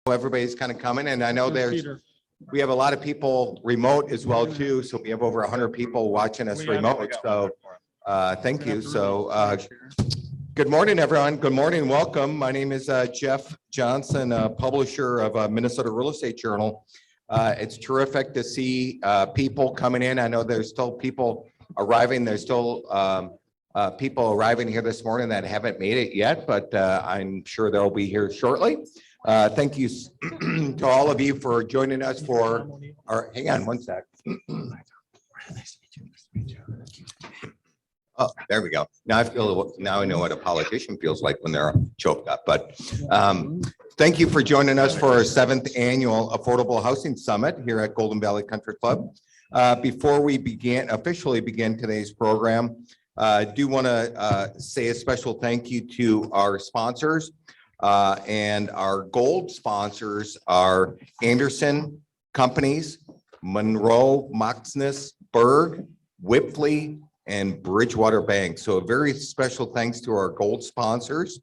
Everybody's kind of coming, and I know we have a lot of people remote as well too. So we have over 100 people watching us remote. So thank you. So good morning, everyone. Good morning. Welcome. My name is Jeff Johnson, publisher of Minnesota Real Estate Journal. It's terrific to see people coming in. I know there's still people arriving. There's still people arriving here this morning that haven't made it yet, but I'm sure they'll be here shortly. Thank you to all of you for joining us for our, hang on one sec. Oh, there we go. Now I know what a politician feels like when they're choked up, but thank you for joining us for our 7th annual Affordable Housing Summit here at Golden Valley Country Club. Before we officially begin today's program, I do want to say a special thank you to our sponsors. And our gold sponsors are Anderson Companies, Monroe, Moxness, Berg, Whipley, and Bridgewater Bank. So a very special thanks to our gold sponsors.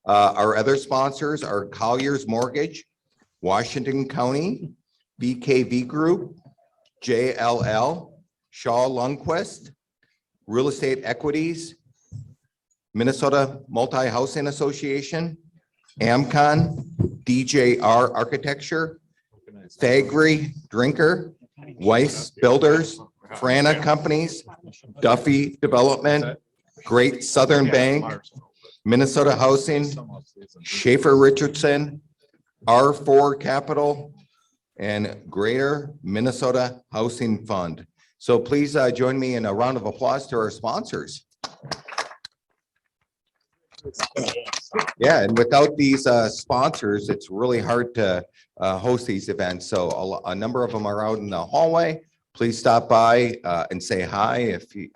Our other sponsors are Collier's Mortgage, Washington County, BKV Group, JLL, Shaw Lundquist, Real Estate Equities, Minnesota Multi-Housing Association, Amcon, DJR Architecture, Thagri Drinker, Weiss Builders, Frana Companies, Duffy Development, Great Southern Bank, Minnesota Housing, Schaefer Richardson, R4 Capital, and Greater Minnesota Housing Fund. So please join me in a round of applause to our sponsors. Yeah, and without these sponsors, it's really hard to host these events. So a number of them are out in the hallway. Please stop by and say hi. If you,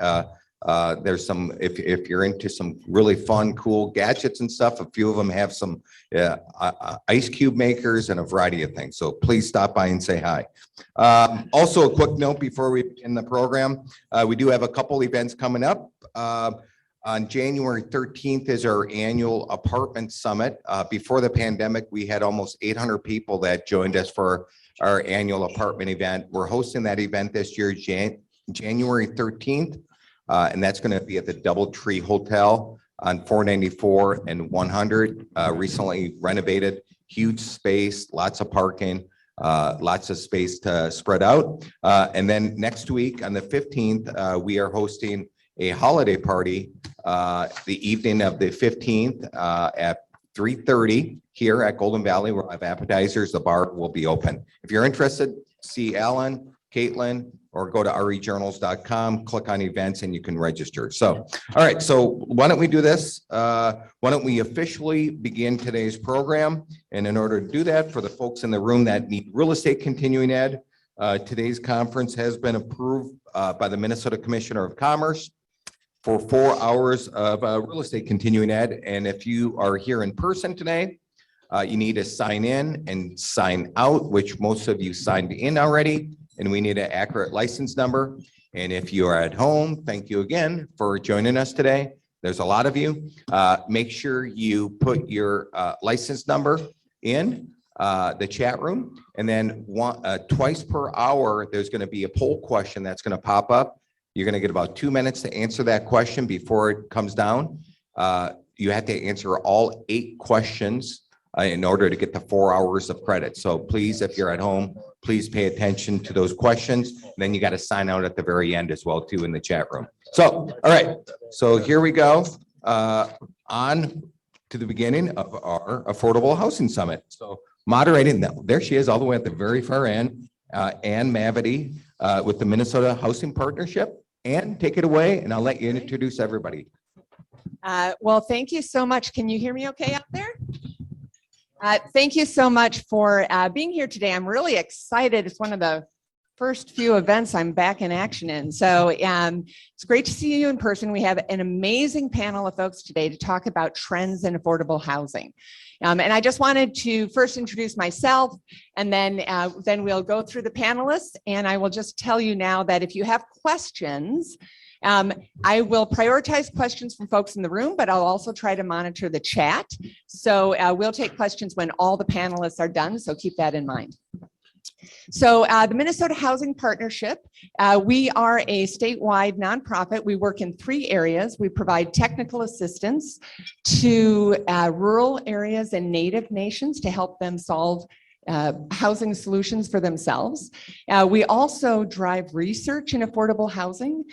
there's some, if you're into some really fun, cool gadgets and stuff, a few of them have some ice cube makers and a variety of things. So please stop by and say hi. Also, a quick note before we begin the program, we do have a couple events coming up. On January 13th is our annual apartment summit. Before the pandemic, we had almost 800 people that joined us for our annual apartment event. We're hosting that event this year, January 13th, and that's going to be at the DoubleTree Hotel on 494 and 100. Recently renovated, huge space, lots of parking, lots of space to spread out. And then next week on the 15th, we are hosting a holiday party the evening of the 15th at 3:30 here at Golden Valley. We'll have appetizers. The bar will be open. If you're interested, see Alan, Caitlin, or go to rejournals.com, click on events, and you can register. So, all right. So why don't we do this? Why don't we officially begin today's program? And in order to do that, for the folks in the room that need real estate continuing ed, today's conference has been approved by the Minnesota Commissioner of Commerce for 4 hours of real estate continuing ed. And if you are here in person today, you need to sign in and sign out, which most of you signed in already. And we need an accurate license number. And if you are at home, thank you again for joining us today. There's a lot of you. Make sure you put your license number in the chat room. And then twice per hour, there's going to be a poll question that's going to pop up. You're going to get about 2 minutes to answer that question before it comes down. You have to answer all 8 questions in order to get the 4 hours of credit. So please, if you're at home, please pay attention to those questions. And then you got to sign out at the very end as well, too, in the chat room. So, all right. So here we go on to the beginning of our Affordable Housing Summit. So moderating, there she is all the way at the very far end, Ann Mavity with the Minnesota Housing Partnership. Ann, take it away, and I'll let you introduce everybody. Well, thank you so much. Can you hear me okay out there? Thank you so much for being here today. I'm really excited. It's one of the first few events I'm back in action in. So it's great to see you in person. We have an amazing panel of folks today to talk about trends in affordable housing. And I just wanted to first introduce myself, and then we'll go through the panelists. And I will just tell you now that if you have questions I will prioritize questions from folks in the room, but I'll also try to monitor the chat. So we'll take questions when all the panelists are done, so keep that in mind. So the Minnesota Housing Partnership, we are a statewide nonprofit. We work in 3 areas. We provide technical assistance to rural areas and Native nations to help them solve housing solutions for themselves. We also drive research in affordable housing.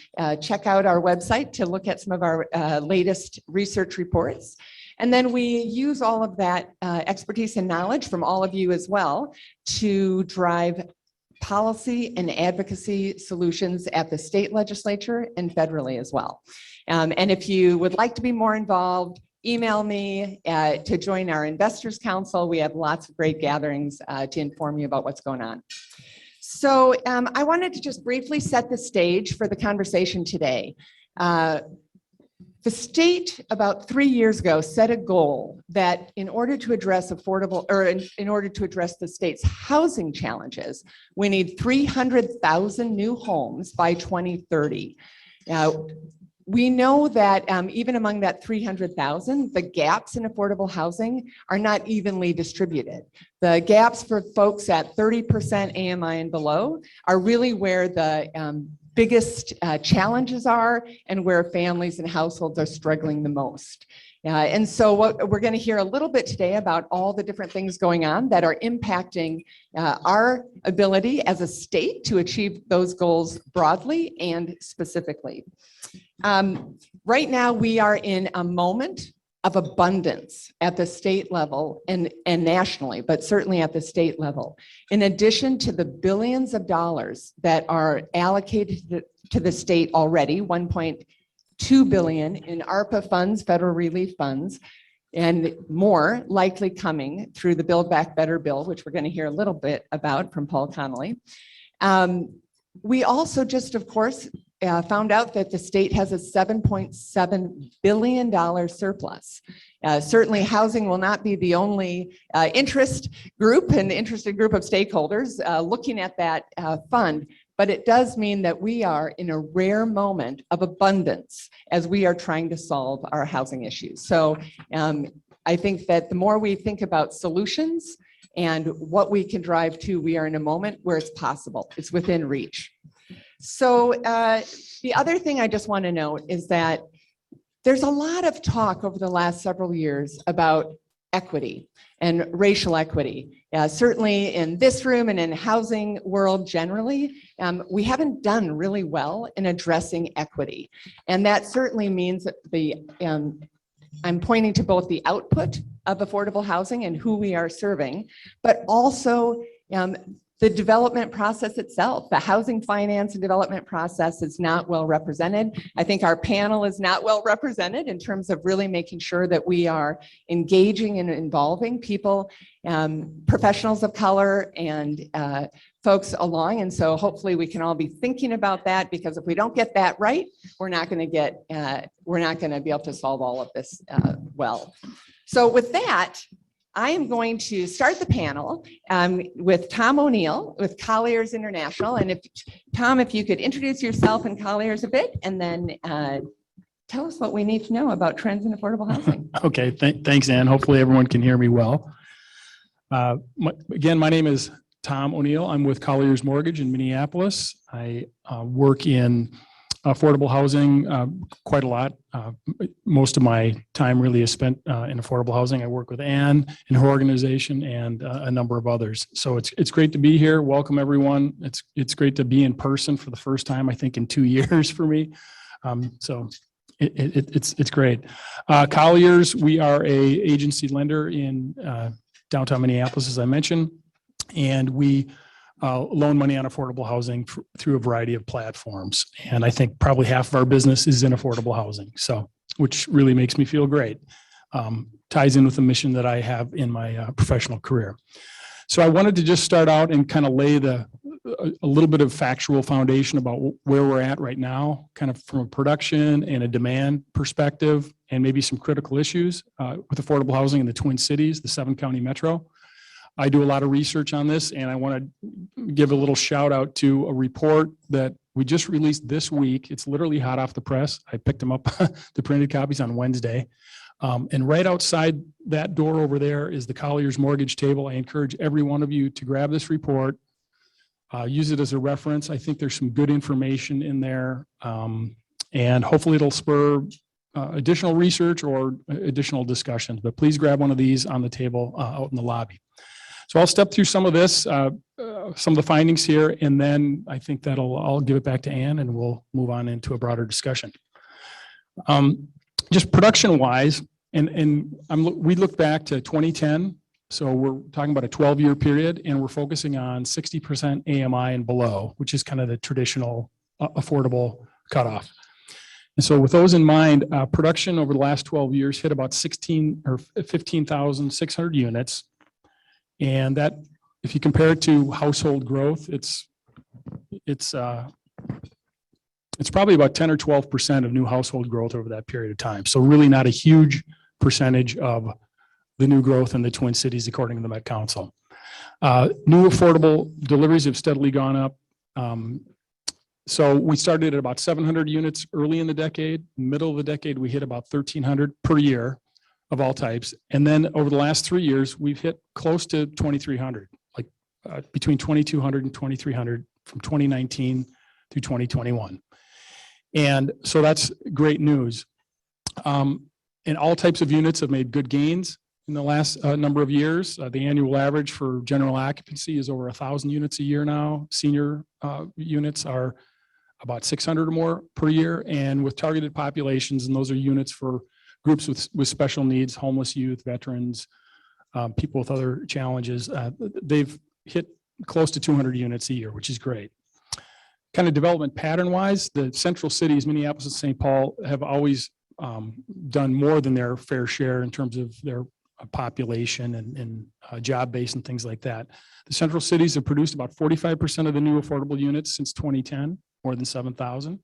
Check out our website to look at some of our latest research reports. And then we use all of that expertise and knowledge from all of you as well to drive policy and advocacy solutions at the state legislature and federally as well. And if you would like to be more involved, email me to join our Investors Council. We have lots of great gatherings to inform you about what's going on. So I wanted to just briefly set the stage for the conversation today. The state about 3 years ago set a goal that in order to address affordable, or in order to address the state's housing challenges, we need 300,000 new homes by 2030. Now, we know that even among that 300,000, the gaps in affordable housing are not evenly distributed. The gaps for folks at 30% AMI and below are really where the biggest challenges are and where families and households are struggling the most. And so what we're going to hear a little bit today about all the different things going on that are impacting our ability as a state to achieve those goals broadly and specifically. Right now, we are in a moment of abundance at the state level and nationally, but certainly at the state level. In addition to the billions of dollars that are allocated to the state already, 1.2 billion in ARPA funds, federal relief funds, and more likely coming through the Build Back Better bill, which we're going to hear a little bit about from Paul Connolly. We also just, of course, found out that the state has a $7.7 billion surplus. Certainly housing will not be the only interested group of stakeholders looking at that fund, but it does mean that we are in a rare moment of abundance as we are trying to solve our housing issues. So I think that the more we think about solutions and what we can drive to, we are in a moment where it's possible, it's within reach. So the other thing I just want to note is that there's a lot of talk over the last several years about equity and racial equity. Certainly in this room and in housing world generally, we haven't done really well in addressing equity. And that certainly means that I'm pointing to both the output of affordable housing and who we are serving, but also the development process itself. The housing finance and development process is not well represented. I think our panel is not well represented in terms of really making sure that we are engaging and involving people, professionals of color and folks along. And so hopefully we can all be thinking about that, because if we don't get that right, we're not going to be able to solve all of this well. So with that, I am going to start the panel with Tom O'Neill with Colliers International. And Tom, if you could introduce yourself and Colliers a bit, and then tell us what we need to know about trends in affordable housing. Okay, thanks, Ann. Hopefully everyone can hear me well. Again, my name is Tom O'Neill. I'm with Colliers Mortgage in Minneapolis. I work in affordable housing quite a lot. Most of my time really is spent in affordable housing. I work with Ann and her organization and a number of others. So it's great to be here. Welcome everyone. It's great to be in person for the first time, I think, in 2 years for me. So it's great. Colliers, we are a agency lender in downtown Minneapolis, as I mentioned, and we loan money on affordable housing through a variety of platforms. And I think probably half of our business is in affordable housing, so which really makes me feel great. Ties in with the mission that I have in my professional career. So I wanted to just start out and kind of lay a little bit of factual foundation about where we're at right now, kind of from a production and a demand perspective, and maybe some critical issues with affordable housing in the Twin Cities, the 7-county metro. I do a lot of research on this, and I want to give a little shout out to a report that We just released this week. It's literally hot off the press. I picked them up, the printed copies on Wednesday. And right outside that door over there is the Collier's mortgage table. I encourage every one of you to grab this report, use it as a reference. I think there's some good information in there. And hopefully it'll spur additional research or additional discussions, but please grab one of these on the table out in the lobby. So I'll step through some of this, some of the findings here, and then I think I'll give it back to Ann and we'll move on into a broader discussion. Just production wise, we look back to 2010. So we're talking about a 12-year period, and we're focusing on 60% AMI and below, which is kind of the traditional affordable cutoff. And so with those in mind, production over the last 12 years hit about 15,600 units. And that, if you compare it to household growth, it's probably about 10 or 12% of new household growth over that period of time. So really not a huge percentage of the new growth in the Twin Cities, according to the Met Council. New affordable deliveries have steadily gone up. So we started at about 700 units early in the decade. Middle of the decade, we hit about 1,300 per year of all types. And then over the last 3 years, we've hit close to 2,300, like between 2,200 and 2,300 from 2019 through 2021. And so that's great news. And all types of units have made good gains in the last number of years. The annual average for general occupancy is over 1,000 units a year now. Senior units are about 600 or more per year. And with targeted populations, and those are units for groups with special needs, homeless youth, veterans, people with other challenges, they've hit close to 200 units a year, which is great. Kind of development pattern wise, the central cities, Minneapolis and St. Paul, have always done more than their fair share in terms of their population and job base and things like that. The central cities have produced about 45% of the new affordable units since 2010, more than 7,000.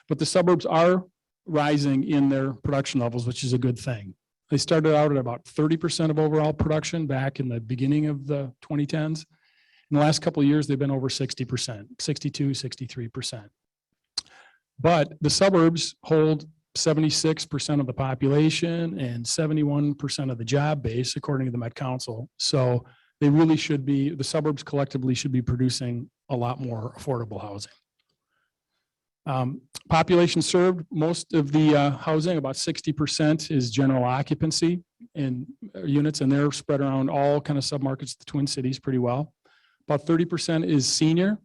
But the suburbs are rising in their production levels, which is a good thing. They started out at about 30% of overall production back in the beginning of the 2010s. In the last couple of years, they've been over 60%, 62, 63%. But the suburbs hold 76% of the population and 71% of the job base, according to the Met Council. So they really should be, the suburbs collectively should be producing a lot more affordable housing. Population served, most of the housing, about 60% is general occupancy in units, and they're spread around all kind of submarkets of the Twin Cities pretty well. About 30% is senior,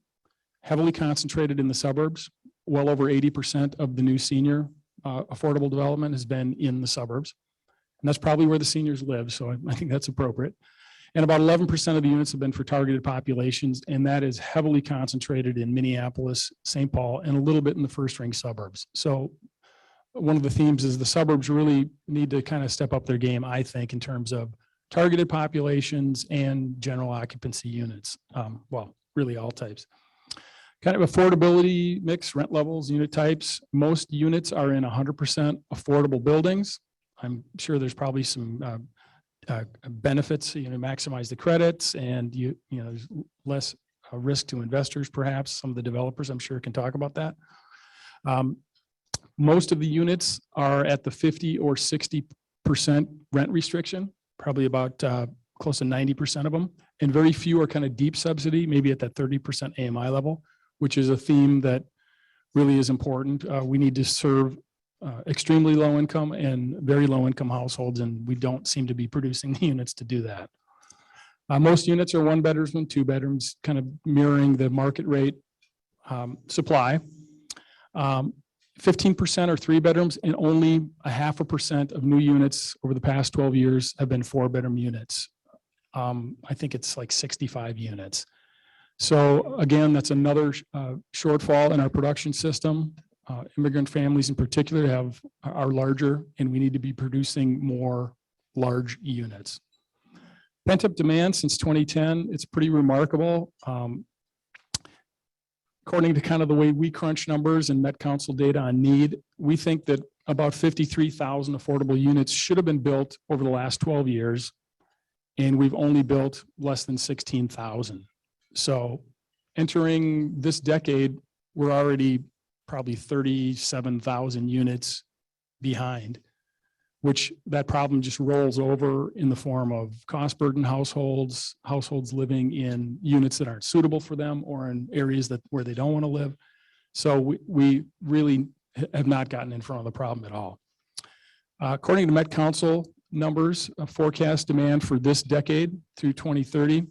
heavily concentrated in the suburbs. Well over 80% of the new senior affordable development has been in the suburbs. And that's probably where the seniors live, so I think that's appropriate. And about 11% of the units have been for targeted populations, and that is heavily concentrated in Minneapolis, St. Paul, and a little bit in the first ring suburbs. So one of the themes is the suburbs really need to kind of step up their game, I think, in terms of targeted populations and general occupancy units. Well, really all types. Kind of affordability mix, rent levels, unit types. Most units are in 100% affordable buildings. I'm sure there's probably some benefits, maximize the credits, and there's less risk to investors, perhaps. Some of the developers, I'm sure, can talk about that. Most of the units are at the 50 or 60% rent restriction, probably about close to 90% of them, and very few are kind of deep subsidy, maybe at that 30% AMI level, which is a theme that really is important. We need to serve extremely low income and very low income households, and we don't seem to be producing the units to do that. Most units are 1 bedrooms and 2 bedrooms, kind of mirroring the market rate supply. 15% are 3 bedrooms, and only 0.5% of new units over the past 12 years have been 4-bedroom units. I think it's like 65 units. So again, that's another shortfall in our production system. Immigrant families in particular are larger, and we need to be producing more large units. Pent-up demand since 2010, it's pretty remarkable. According to kind of the way we crunch numbers and Met Council data on need, we think that about 53,000 affordable units should have been built over the last 12 years, and we've only built less than 16,000. So entering this decade, we're already probably 37,000 units behind, which that problem just rolls over in the form of cost burden households, households living in units that aren't suitable for them or in areas where they don't want to live. So we really have not gotten in front of the problem at all. According to Met Council numbers, forecast demand for this decade through 2030,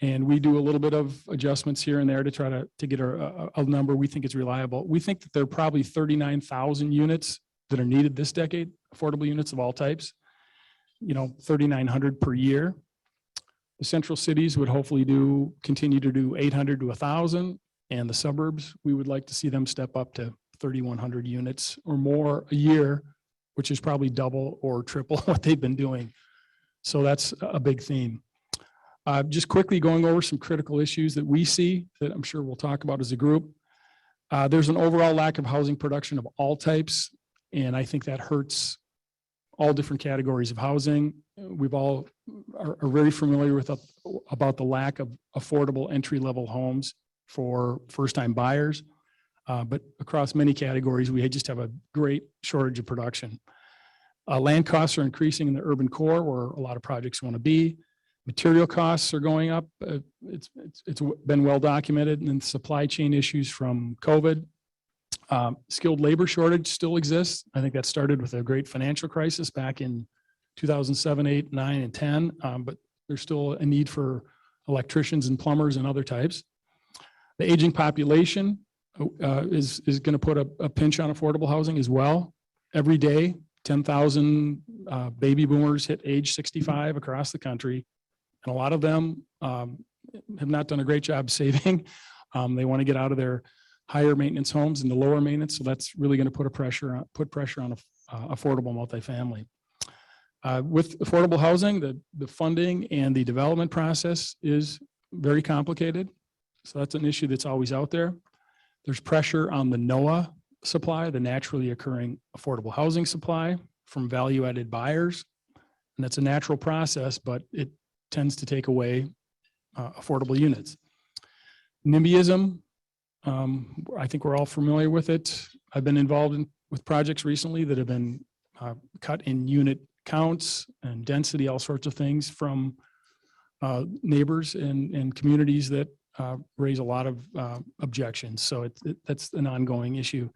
and we do a little bit of adjustments here and there to try to get a number we think is reliable. We think that there are probably 39,000 units that are needed this decade, affordable units of all types, 3,900 per year. The central cities would hopefully continue to do 800 to 1,000, and the suburbs, we would like to see them step up to 3,100 units or more a year, which is probably double or triple what they've been doing. So that's a big theme. Just quickly going over some critical issues that we see that I'm sure we'll talk about as a group. There's an overall lack of housing production of all types, and I think that hurts all different categories of housing. We've all are very familiar with about the lack of affordable entry-level homes for first-time buyers. But across many categories, we just have a great shortage of production. Land costs are increasing in the urban core where a lot of projects want to be. Material costs are going up. It's been well documented, and then supply chain issues from COVID. Skilled labor shortage still exists. I think that started with a great financial crisis back in 2007, 8, 9, and 10. But there's still a need for electricians and plumbers and other types. The aging population is going to put a pinch on affordable housing as well. Every day, 10,000 baby boomers hit age 65 across the country. And a lot of them have not done a great job saving. They want to get out of their higher maintenance homes into lower maintenance. So that's really going to put pressure on affordable multifamily. With affordable housing, the funding and the development process is very complicated. So that's an issue that's always out there. There's pressure on the NOAH supply, the naturally occurring affordable housing supply from value-added buyers. And that's a natural process, but it tends to take away affordable units. NIMBYism, I think we're all familiar with it. I've been involved with projects recently that have been cut in unit counts and density, all sorts of things from neighbors and communities that raise a lot of objections. So that's an ongoing issue.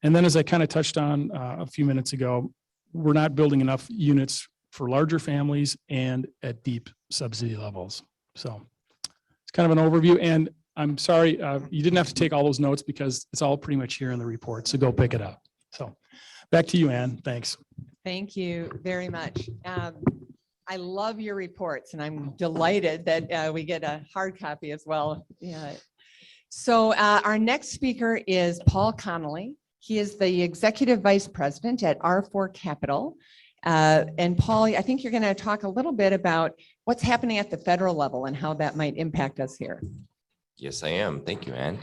And then as I kind of touched on a few minutes ago, we're not building enough units for larger families and at deep subsidy levels. So it's kind of an overview. And I'm sorry, you didn't have to take all those notes because it's all pretty much here in the report. So go pick it up. So back to you, Ann. Thanks. Thank you very much. I love your reports, and I'm delighted that we get a hard copy as well. Yeah. So our next speaker is Paul Connolly. He is the Executive Vice President at R4 Capital. And Paul, I think you're going to talk a little bit about what's happening at the federal level and how that might impact us here. Yes, I am. Thank you, Ann.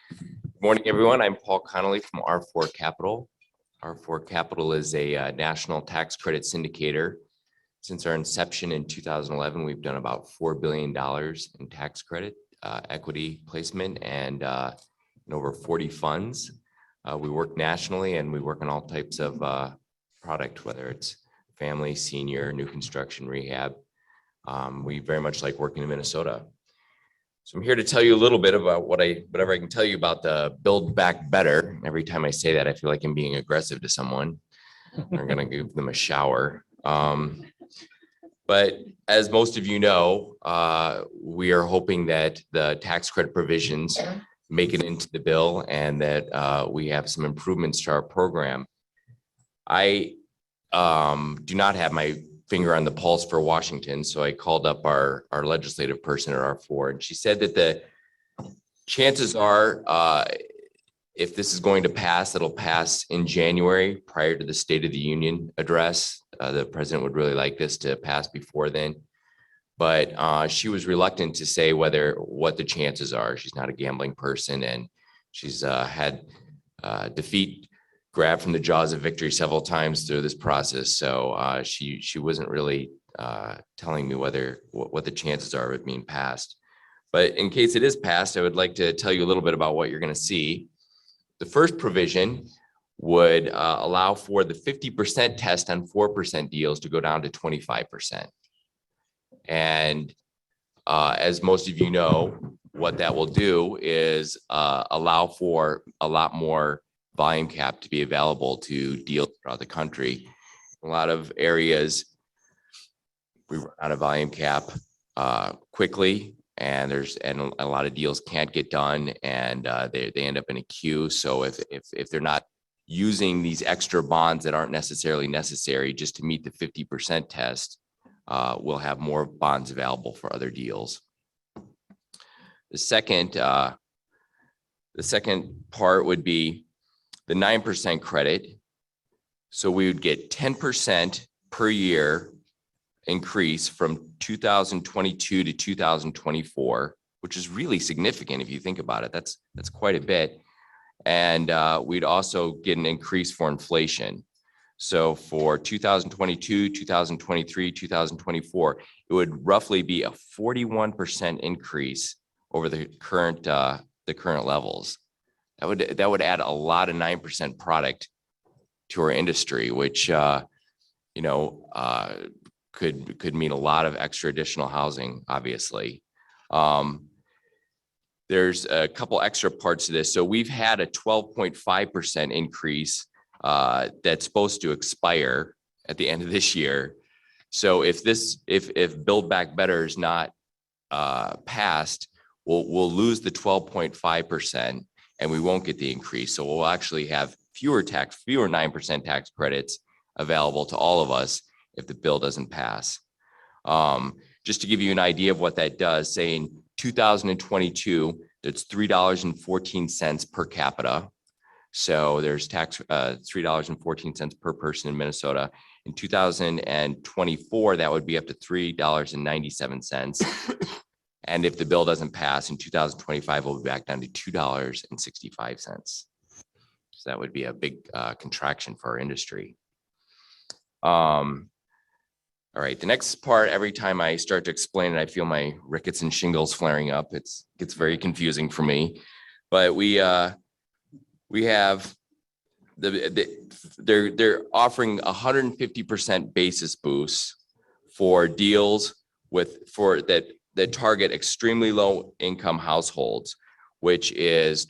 Good morning, everyone. I'm Paul Connolly from R4 Capital. R4 Capital is a national tax credit syndicator. Since our inception in 2011, we've done about $4 billion in tax credit equity placement and in over 40 funds. We work nationally and we work on all types of product, whether it's family, senior, new construction, rehab. We very much like working in Minnesota. So I'm here to tell you a little bit about whatever I can tell you about the Build Back Better. Every time I say that, I feel like I'm being aggressive to someone. I'm going to give them a shower. But as most of you know, we are hoping that the tax credit provisions make it into the bill and that we have some improvements to our program. I do not have my finger on the pulse for Washington, so I called up our legislative person at R4, and she said that the chances are, if this is going to pass, it'll pass in January prior to the State of the Union address. The president would really like this to pass before then, but she was reluctant to say what the chances are. She's not a gambling person, and she's had defeat grabbed from the jaws of victory several times through this process. So she wasn't really telling me what the chances are of it being passed. But in case it is passed, I would like to tell you a little bit about what you're going to see. The first provision would allow for the 50% test on 4% deals to go down to 25%. And as most of you know, what that will do is allow for a lot more volume cap to be available to deals throughout the country. A lot of areas, we run out of volume cap quickly, and a lot of deals can't get done, and they end up in a queue. So if they're not using these extra bonds that aren't necessarily necessary just to meet the 50% test, we'll have more bonds available for other deals. The second part would be the 9% credit. So we would get 10% per year increase from 2022 to 2024, which is really significant if you think about it. That's quite a bit. And we'd also get an increase for inflation. So for 2022, 2023, 2024, it would roughly be a 41% increase over the current levels. That would add a lot of 9% product to our industry, which could mean a lot of extra additional housing, obviously. There's a couple extra parts to this. So we've had a 12.5% increase that's supposed to expire at the end of this year. So if Build Back Better is not passed, we'll lose the 12.5% and we won't get the increase. So we'll actually have fewer 9% tax credits available to all of us if the bill doesn't pass. Just to give you an idea of what that does, say in 2022, it's $3.14 per capita. So there's tax $3.14 per person in Minnesota. In 2024, that would be up to $3.97. And if the bill doesn't pass in 2025, we'll be back down to $2.65. So that would be a big contraction for our industry. All right, the next part, every time I start to explain it, I feel my rickets and shingles flaring up. It gets very confusing for me. But we have they're offering 150% basis boost for deals that target extremely low income households, which is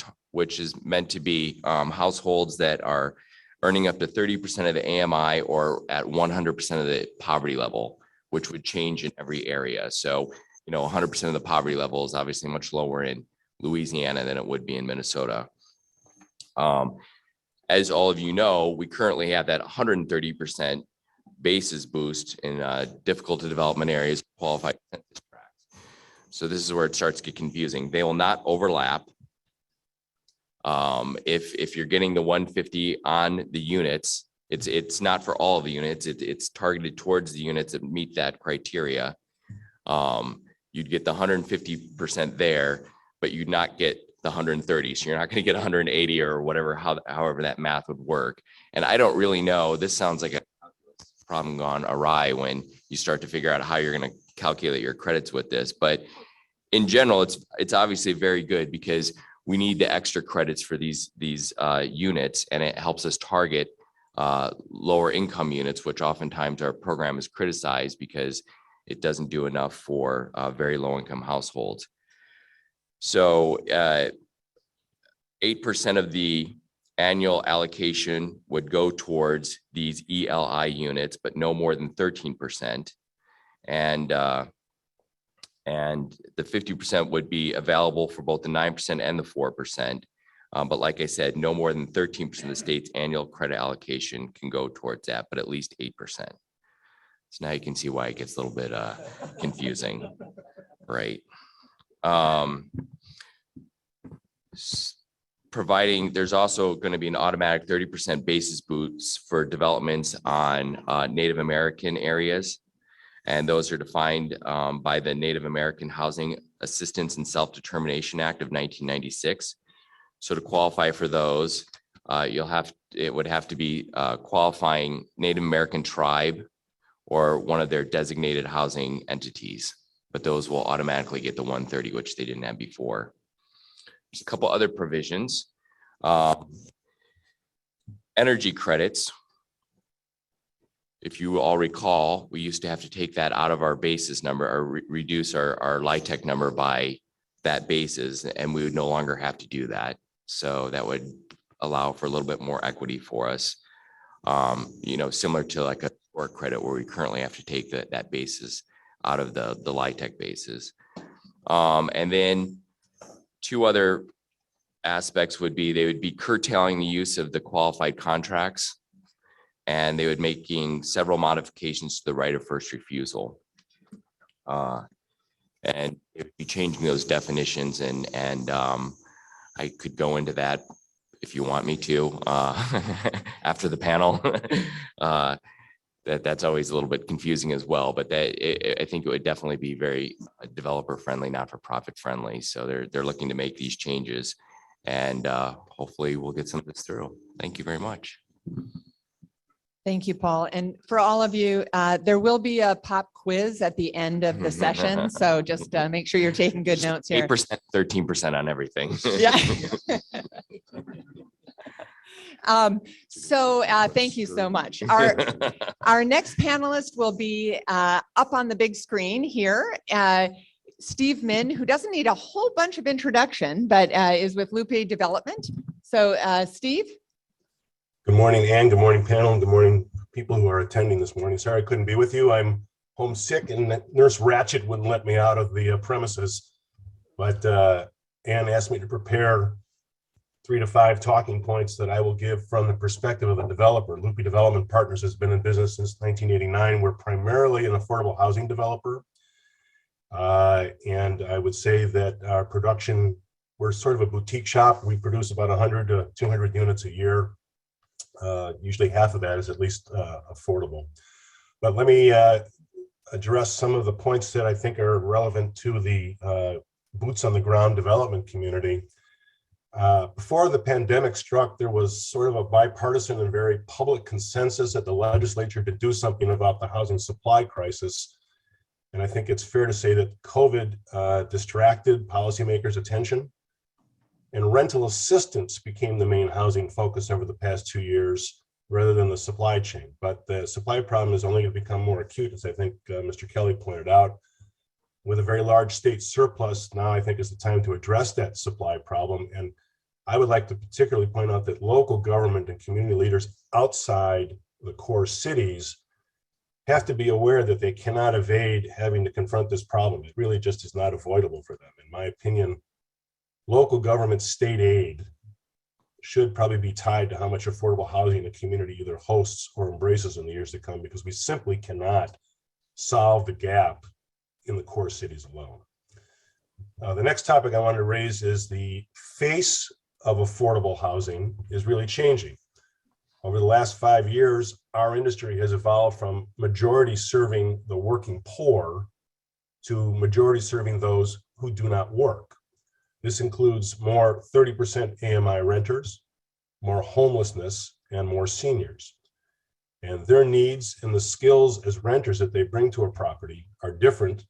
meant to be households that are earning up to 30% of the AMI or at 100% of the poverty level, which would change in every area. So, 100% of the poverty level is obviously much lower in Louisiana than it would be in Minnesota. As all of you know, we currently have that 130% basis boost in difficult to development areas, qualified census tracts. So this is where it starts to get confusing. They will not overlap. If you're getting the 150 on the units, it's not for all of the units. It's targeted towards the units that meet that criteria. You'd get the 150% there, but you'd not get the 130. So you're not going to get 180 or whatever, however that math would work. And I don't really know. This sounds like a problem gone awry when you start to figure out how you're going to calculate your credits with this. But in general, it's obviously very good because we need the extra credits for these units, and it helps us target lower income units, which oftentimes our program is criticized because it doesn't do enough for very low income households. So 8% of the annual allocation would go towards these ELI units, but no more than 13%. And the 50% would be available for both the 9% and the 4%. But like I said, no more than 13% of the state's annual credit allocation can go towards that, but at least 8%. So now you can see why it gets a little bit confusing, right? Providing, there's also going to be an automatic 30% basis boost for developments on Native American areas. And those are defined by the Native American Housing Assistance and Self-Determination Act of 1996. So to qualify for those, it would have to be qualifying Native American tribe or one of their designated housing entities. but those will automatically get the 130, which they didn't have before. There's a couple other provisions. Energy credits. If you all recall, we used to have to take that out of our basis number or reduce our LIHTC number by that basis, and we would no longer have to do that. So that would allow for a little bit more equity for us. Similar to like a work credit where we currently have to take that basis out of the LIHTC basis. And then two other aspects would be, they would be curtailing the use of the qualified contracts, and they would making several modifications to the right of first refusal. And it would be changing those definitions, and I could go into that if you want me to after the panel. That's always a little bit confusing as well, but I think it would definitely be very developer friendly, not for profit friendly. So they're looking to make these changes, and hopefully we'll get some of this through. Thank you very much. Thank you, Paul. And for all of you, there will be a pop quiz at the end of the session. So just make sure you're taking good notes here. 8%, 13% on everything. Yeah. Thank you so much. Our next panelist will be up on the big screen here. Steve Min, who doesn't need a whole bunch of introduction, but is with Lupe Development. So Steve. Good morning, Ann. Good morning, panel. And good morning, people who are attending this morning. Sorry I couldn't be with you. I'm homesick, and Nurse Ratchet wouldn't let me out of the premises. But Ann asked me to prepare 3 to 5 talking points that I will give from the perspective of a developer. Lupe Development Partners has been in business since 1989. We're primarily an affordable housing developer. And I would say that our production, we're sort of a boutique shop. We produce about 100 to 200 units a year. Usually half of that is at least affordable. But let me address some of the points that I think are relevant to the boots on the ground development community. Before the pandemic struck, there was sort of a bipartisan and very public consensus at the legislature to do something about the housing supply crisis. And I think it's fair to say that COVID distracted policymakers' attention. And rental assistance became the main housing focus over the past 2 years rather than the supply chain. But the supply problem is only going to become more acute, as I think Mr. Kelly pointed out. With a very large state surplus, now I think is the time to address that supply problem. And I would like to particularly point out that local government and community leaders outside the core cities have to be aware that they cannot evade having to confront this problem. It really just is not avoidable for them. In my opinion, local government state aid should probably be tied to how much affordable housing the community either hosts or embraces in the years to come, because we simply cannot solve the gap in the core cities alone. The next topic I wanted to raise is the face of affordable housing is really changing. Over the last 5 years, our industry has evolved from majority serving the working poor to majority serving those who do not work. This includes more 30% AMI renters, more homelessness, and more seniors. And their needs and the skills as renters that they bring to a property are different.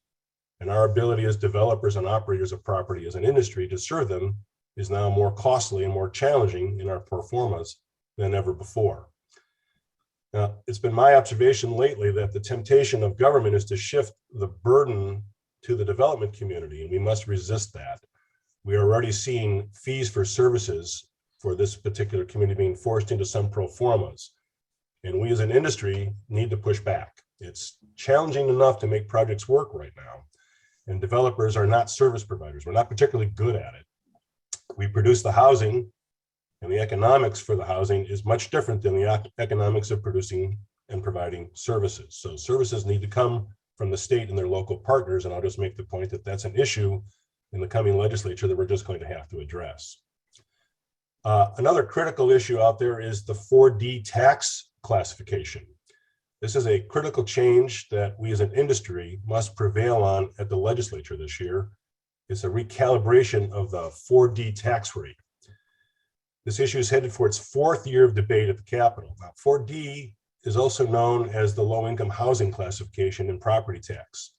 And our ability as developers and operators of property as an industry to serve them is now more costly and more challenging in our performance than ever before. Now, it's been my observation lately that the temptation of government is to shift the burden to the development community, and we must resist that. We are already seeing fees for services for this particular community being forced into some pro formas. And we as an industry need to push back. It's challenging enough to make projects work right now. And developers are not service providers. We're not particularly good at it. We produce the housing, and the economics for the housing is much different than the economics of producing and providing services. So services need to come from the state and their local partners. And I'll just make the point that that's an issue in the coming legislature that we're just going to have to address. Another critical issue out there is the 4D tax classification. This is a critical change that we as an industry must prevail on at the legislature this year. It's a recalibration of the 4D tax rate. This issue is headed for its 4th year of debate at the Capitol. Now, 4D is also known as the low-income housing classification in property tax.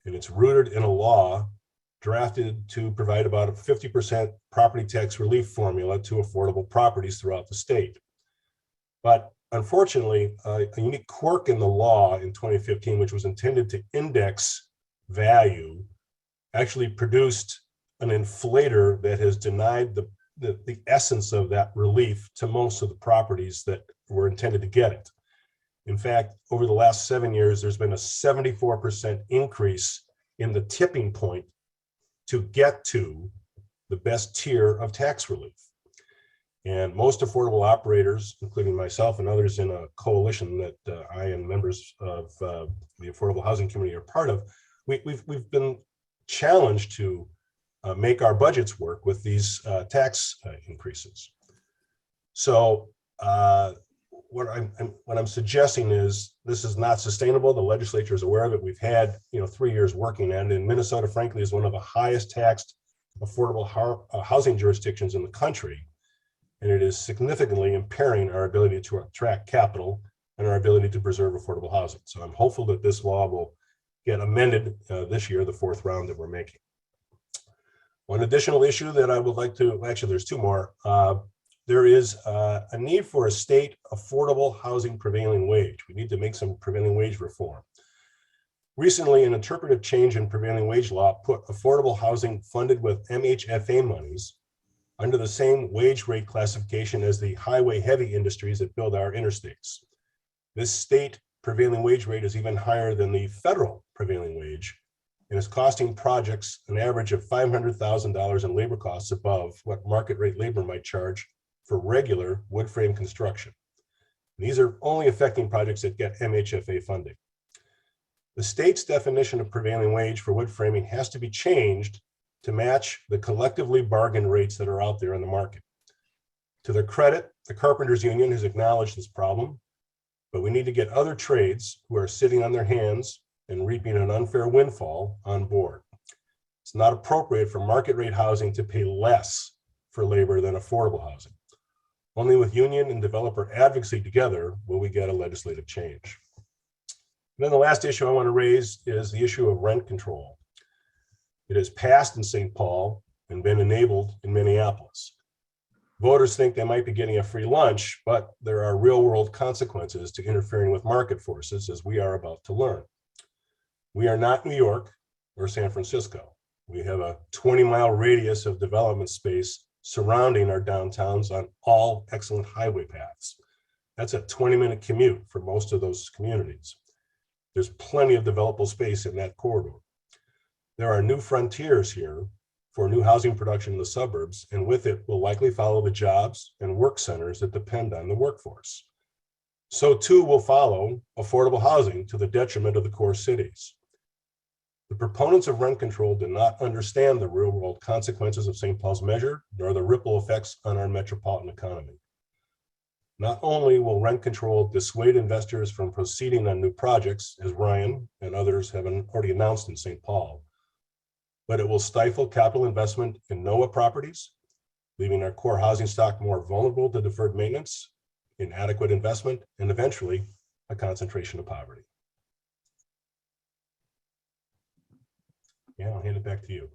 and it's rooted in a law drafted to provide about a 50% property tax relief formula to affordable properties throughout the state. But unfortunately, a unique quirk in the law in 2015, which was intended to index value, actually produced an inflator that has denied the essence of that relief to most of the properties that were intended to get it. In fact, over the last 7 years, there's been a 74% increase in the tipping point to get to the best tier of tax relief. And most affordable operators, including myself and others in a coalition that I and members of the affordable housing community are part of, we've been challenged to make our budgets work with these tax increases. So what I'm suggesting is this is not sustainable. The legislature is aware of it. We've had 3 years working on it, and Minnesota, frankly, is one of the highest taxed affordable housing jurisdictions in the country, and it is significantly impairing our ability to attract capital and our ability to preserve affordable housing. So I'm hopeful that this law will get amended this year, the 4th round that we're making. One additional issue that I would like to, actually there's 2 more. There is a need for a state affordable housing prevailing wage. We need to make some prevailing wage reform. Recently, an interpretive change in prevailing wage law put affordable housing funded with MHFA monies under the same wage rate classification as the highway heavy industries that build our interstates. This state prevailing wage rate is even higher than the federal prevailing wage, and is costing projects an average of $500,000 in labor costs above what market rate labor might charge for regular wood frame construction. These are only affecting projects that get MHFA funding. The state's definition of prevailing wage for wood framing has to be changed to match the collectively bargained rates that are out there in the market. To their credit, the Carpenters Union has acknowledged this problem, but we need to get other trades who are sitting on their hands and reaping an unfair windfall on board. It's not appropriate for market rate housing to pay less for labor than affordable housing. Only with union and developer advocacy together will we get a legislative change. And then the last issue I want to raise is the issue of rent control. It has passed in St. Paul and been enabled in Minneapolis. Voters think they might be getting a free lunch, but there are real-world consequences to interfering with market forces, as we are about to learn. We are not New York or San Francisco. We have a 20-mile radius of development space surrounding our downtowns on all excellent highway paths. That's a 20-minute commute for most of those communities. There's plenty of developable space in that corridor. There are new frontiers here for new housing production in the suburbs, and with it will likely follow the jobs and work centers that depend on the workforce. So too will follow affordable housing to the detriment of the core cities. The proponents of rent control do not understand the real-world consequences of St. Paul's measure, nor the ripple effects on our metropolitan economy. Not only will rent control dissuade investors from proceeding on new projects, as Ryan and others have already announced in St. Paul, but it will stifle capital investment in NOAA properties, leaving our core housing stock more vulnerable to deferred maintenance, inadequate investment, and eventually a concentration of poverty. Yeah, I'll hand it back to you.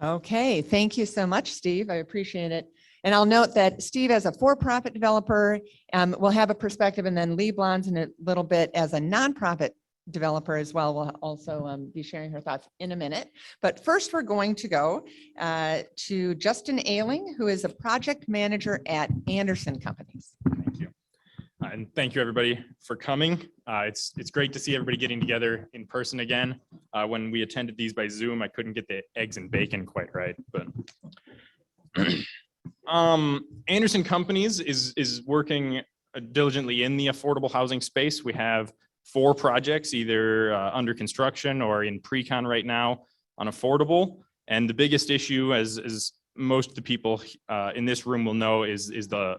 Okay, thank you so much, Steve. I appreciate it. And I'll note that Steve, as a for-profit developer, will have a perspective, and then Lee Blondes in a little bit as a nonprofit developer as well will also be sharing her thoughts in a minute. But first, we're going to go to Justin Ailing, who is a project manager at Anderson Companies. Thank you. And thank you, everybody, for coming. It's great to see everybody getting together in person again. When we attended these by Zoom, I couldn't get the eggs and bacon quite right. But Anderson Companies is working diligently in the affordable housing space. We have 4 projects either under construction or in pre-con right now on affordable. And the biggest issue, as most of the people in this room will know, is the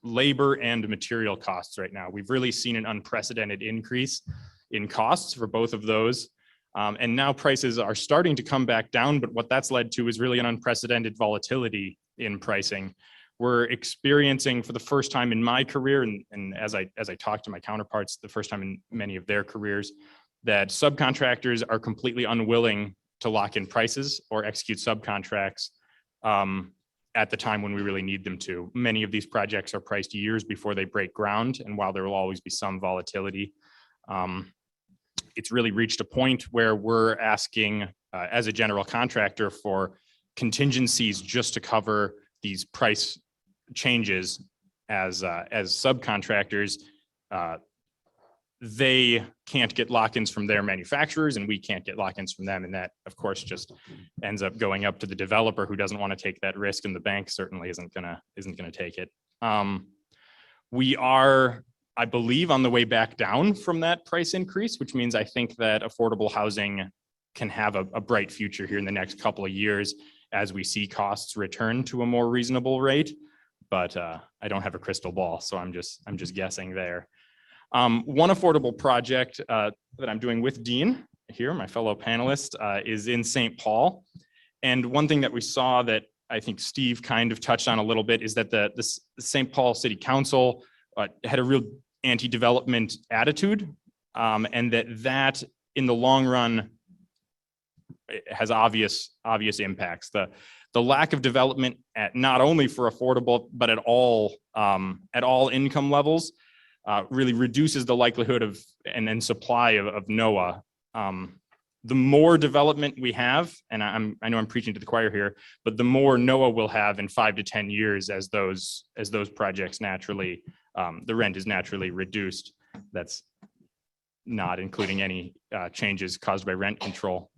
labor and material costs right now. We've really seen an unprecedented increase in costs for both of those. And now prices are starting to come back down, but what that's led to is really an unprecedented volatility in pricing. We're experiencing for the first time in my career, and as I talk to my counterparts, the first time in many of their careers, that subcontractors are completely unwilling to lock in prices or execute subcontracts at the time when we really need them to. Many of these projects are priced years before they break ground, and while there will always be some volatility, it's really reached a point where we're asking, as a general contractor, for contingencies just to cover these price changes as subcontractors. They can't get lock-ins from their manufacturers, and we can't get lock-ins from them. And that, of course, just ends up going up to the developer, who doesn't want to take that risk, and the bank certainly isn't gonna take it. We are, I believe, on the way back down from that price increase, which means I think that affordable housing can have a bright future here in the next couple of years as we see costs return to a more reasonable rate. But I don't have a crystal ball, so I'm just guessing there. One affordable project that I'm doing with Dean here, my fellow panelist, is in St. Paul. And one thing that we saw that I think Steve kind of touched on a little bit is that the St. Paul City Council had a real anti-development attitude, and that in the long run has obvious impacts. The lack of development at not only for affordable, but at all income levels really reduces the likelihood of and supply of NOAA. The more development we have, and I know I'm preaching to the choir here, but the more NOAA will have in 5 to 10 years as those projects naturally, the rent is naturally reduced. That's not including any changes caused by rent control.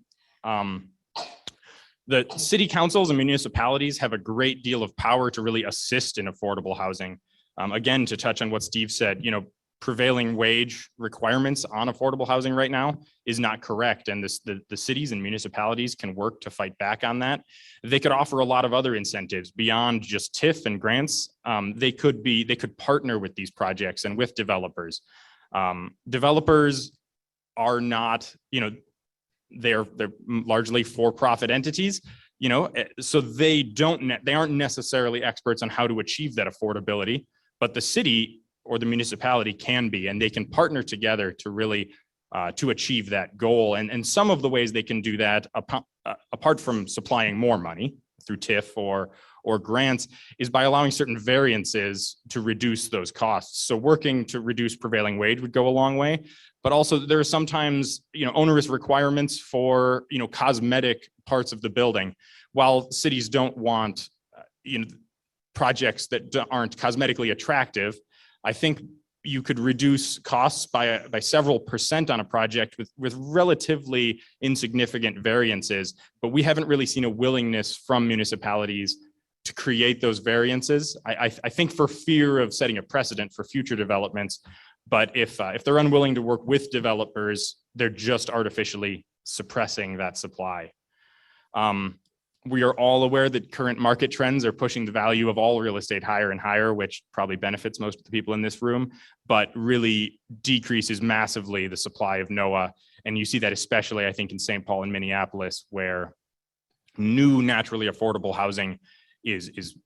The city councils and municipalities have a great deal of power to really assist in affordable housing. Again, to touch on what Steve said, prevailing wage requirements on affordable housing right now is not correct. And the cities and municipalities can work to fight back on that. They could offer a lot of other incentives beyond just TIF and grants. They could partner with these projects and with developers. Developers are not, they're largely for-profit entities, so they aren't necessarily experts on how to achieve that affordability, but the city or the municipality can be, and they can partner together to really to achieve that goal. And some of the ways they can do that, apart from supplying more money through TIF or grants, is by allowing certain variances to reduce those costs. So working to reduce prevailing wage would go a long way, but also there are sometimes, onerous requirements for, cosmetic parts of the building. While cities don't want, projects that aren't cosmetically attractive, I think you could reduce costs by several % on a project with relatively insignificant variances, but we haven't really seen a willingness from municipalities to create those variances. I think for fear of setting a precedent for future developments, but if they're unwilling to work with developers, they're just artificially suppressing that supply. We are all aware that current market trends are pushing the value of all real estate higher and higher, which probably benefits most of the people in this room, but really decreases massively the supply of NOAA. And you see that especially, I think, in St. Paul and Minneapolis, where new naturally affordable housing is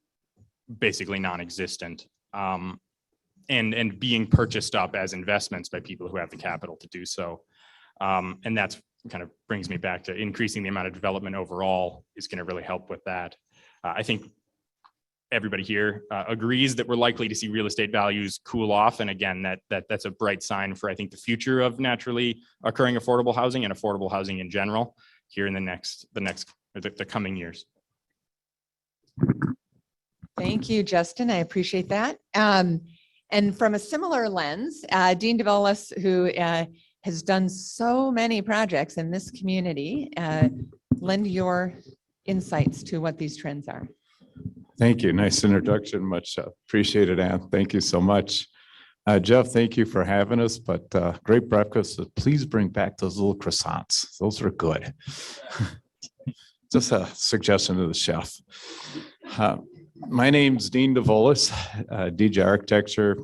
basically non-existent, and being purchased up as investments by people who have the capital to do so. And that's kind of brings me back to increasing the amount of development overall is going to really help with that. I think everybody here agrees that we're likely to see real estate values cool off. And again, that's a bright sign for, I think, the future of naturally occurring affordable housing and affordable housing in general here in the coming years. Thank you, Justin. I appreciate that. And from a similar lens, Dean DeVolis, who has done so many projects in this community, lend your insights to what these trends are. Thank you. Nice introduction. Much appreciated, Ann. Thank you so much. Jeff, thank you for having us, but great breakfast. Please bring back those little croissants. Those are good. Just a suggestion to the chef. My name's Dean DeVolis, DJ Architecture.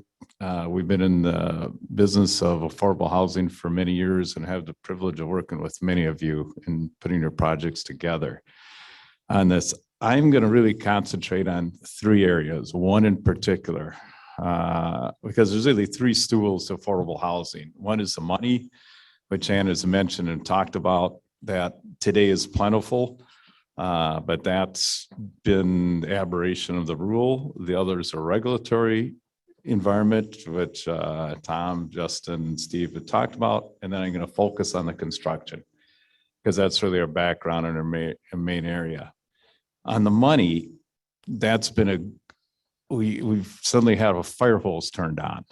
We've been in the business of affordable housing for many years and have the privilege of working with many of you in putting your projects together. On this, I'm going to really concentrate on 3 areas, one in particular, because there's really 3 stools to affordable housing. One is the money, which Ann has mentioned and talked about, that today is plentiful. But that's been the aberration of the rule. The others are regulatory environment, which Tom, Justin, and Steve had talked about. And then I'm going to focus on the construction because that's really our background and our main area. On the money, that's been we've suddenly had a fire hose turned on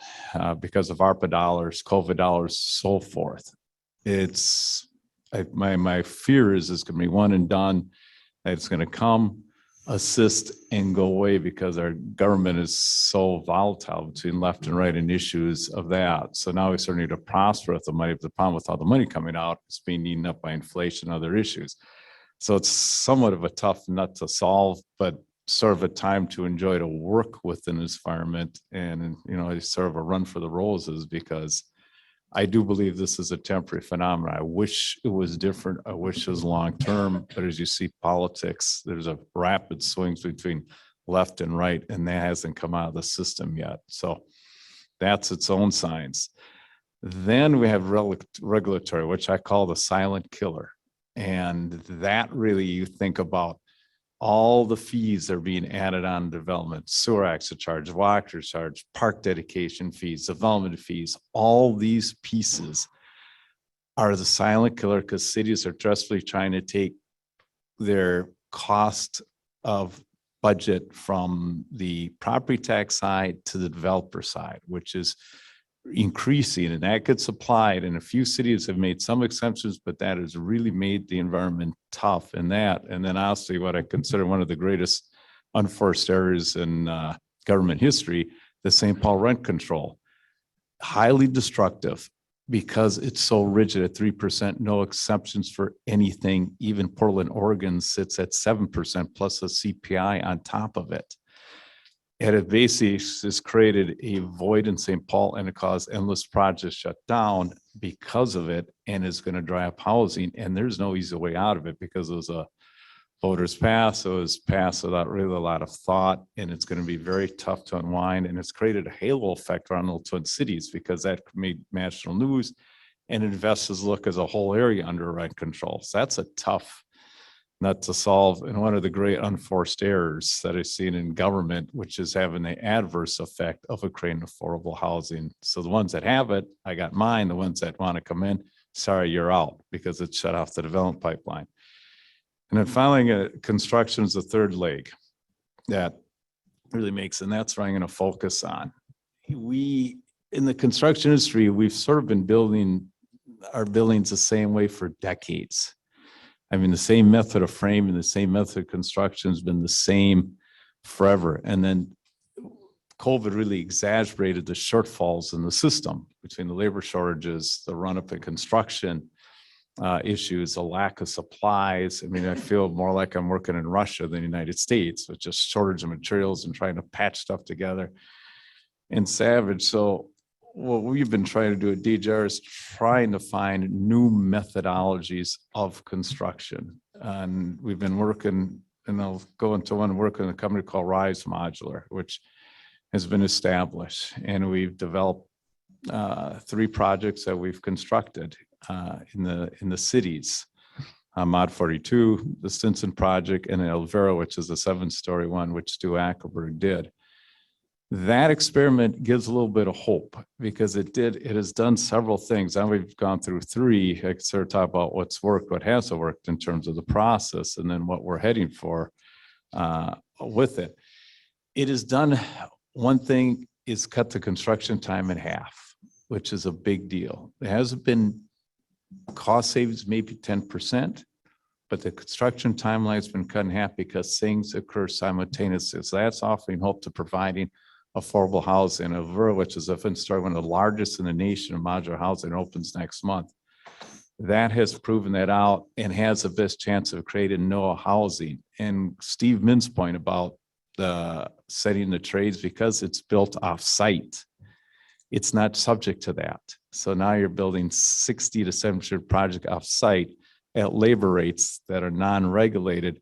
because of ARPA dollars, COVID dollars, so forth. My fear is it's going to be one and done. It's going to come, assist, and go away because our government is so volatile between left and right and issues of that. So now we sort of need to prosper with the money. But the problem with all the money coming out, it's being eaten up by inflation and other issues. So it's somewhat of a tough nut to solve, but sort of a time to enjoy to work within this environment. And, it's sort of a run for the roses because I do believe this is a temporary phenomenon. I wish it was different. I wish it was long-term, but as you see politics, there's a rapid swings between left and right, and that hasn't come out of the system yet. So that's its own science. Then we have regulatory, which I call the silent killer. And that really, you think about all the fees that are being added on development, sewer access charge, water charge, park dedication fees, development fees, all these pieces are the silent killer because cities are desperately trying to take their cost of budget from the property tax side to the developer side, which is increasing, and that gets applied. And a few cities have made some exceptions, but that has really made the environment tough in that. And then honestly, what I consider one of the greatest unforced errors in government history, the St. Paul rent control, highly destructive because it's so rigid at 3%, no exceptions for anything. Even Portland, Oregon sits at 7% plus a CPI on top of it. And it basically has created a void in St. Paul and it caused endless projects shut down because of it, and is going to dry up housing. And there's no easy way out of it because it was a voters pass. It was passed without really a lot of thought, and it's going to be very tough to unwind. And it's created a halo effect around the Twin Cities because that made national news, and investors look as a whole area under rent control. So that's a tough nut to solve, and one of the great unforced errors that I've seen in government, which is having the adverse effect of creating affordable housing. So the ones that have it, I got mine. The ones that want to come in, sorry, you're out because it shut off the development pipeline. And then finally, construction is the third leg that really makes, and that's what I'm going to focus on. We, in the construction industry, we've sort of been building our buildings the same way for decades. I mean, the same method of framing, the same method of construction has been the same forever. And then COVID really exaggerated the shortfalls in the system between the labor shortages, the run-up in construction issues, the lack of supplies. I mean, I feel more like I'm working in Russia than the United States with just shortage of materials and trying to patch stuff together and savage. So what we've been trying to do at DJR is trying to find new methodologies of construction. And we've been working, and I'll go into one work in a company called Rise Modular, which has been established. And we've developed 3 projects that we've constructed in the cities. Mod 42, the Stinson project, and Elvira, which is a 7-story one, which Stu Ackelberg did. That experiment gives a little bit of hope because it has done several things. Now we've gone through 3. I can sort of talk about what's worked, what hasn't worked in terms of the process, and then what we're heading for with it. It has done one thing, is cut the construction time in half, which is a big deal. It hasn't been cost savings, maybe 10%, but the construction timeline has been cut in half because things occur simultaneously. So that's offering hope to providing affordable housing. Elvira, which is one of the largest in the nation of modular housing, opens next month. That has proven that out and has the best chance of creating no housing. And Steve Min's point about the setting the trades, because it's built off site, it's not subject to that. So now you're building 60 to 70% project off site at labor rates that are non-regulated,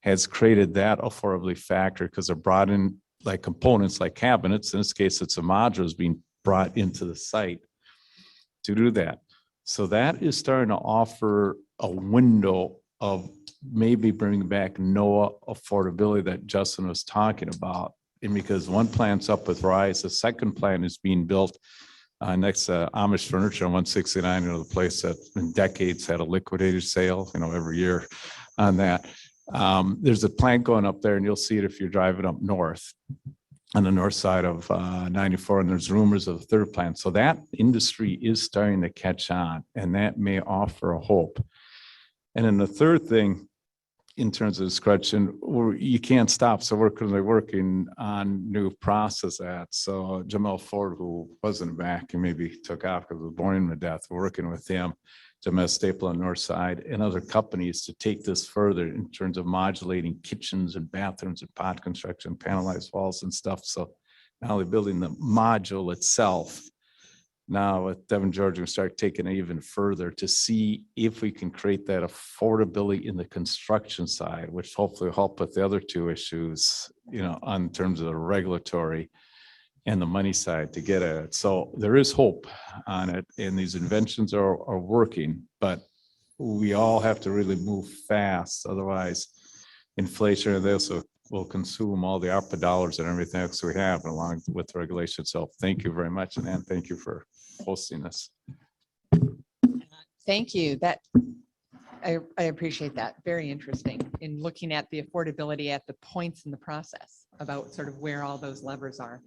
has created that affordability factor because they're brought in like components like cabinets. In this case, it's a modular is being brought into the site to do that. So that is starting to offer a window of maybe bringing back NOAA affordability that Justin was talking about. And because one plant's up with Rise, the second plant is being built next to Amish Furniture on 169, the place that in decades had a liquidated sale, every year on that. There's a plant going up there, and you'll see it if you're driving up north on the north side of 94, and there's rumors of a third plant. So that industry is starting to catch on, and that may offer a hope. And then the third thing, in terms of discretion, you can't stop. So we're currently working on new process ads. So Jamel Ford, who wasn't back and maybe took off because it was boring him to death, we're working with him, Jamel Staple on North Side, and other companies to take this further in terms of modulating kitchens and bathrooms and pod construction, panelized walls and stuff. So not only building the module itself, now with Devon, Georgia, we start taking it even further to see if we can create that affordability in the construction side, which hopefully will help with the other two issues, on terms of the regulatory and the money side to get at it. So there is hope on it, and these inventions are working, but we all have to really move fast. Otherwise, inflation and this will consume all the ARPA dollars and everything else we have along with regulation. So thank you very much, and thank you for hosting this. Thank you. I appreciate that. Very interesting in looking at the affordability at the points in the process about sort of where all those levers are.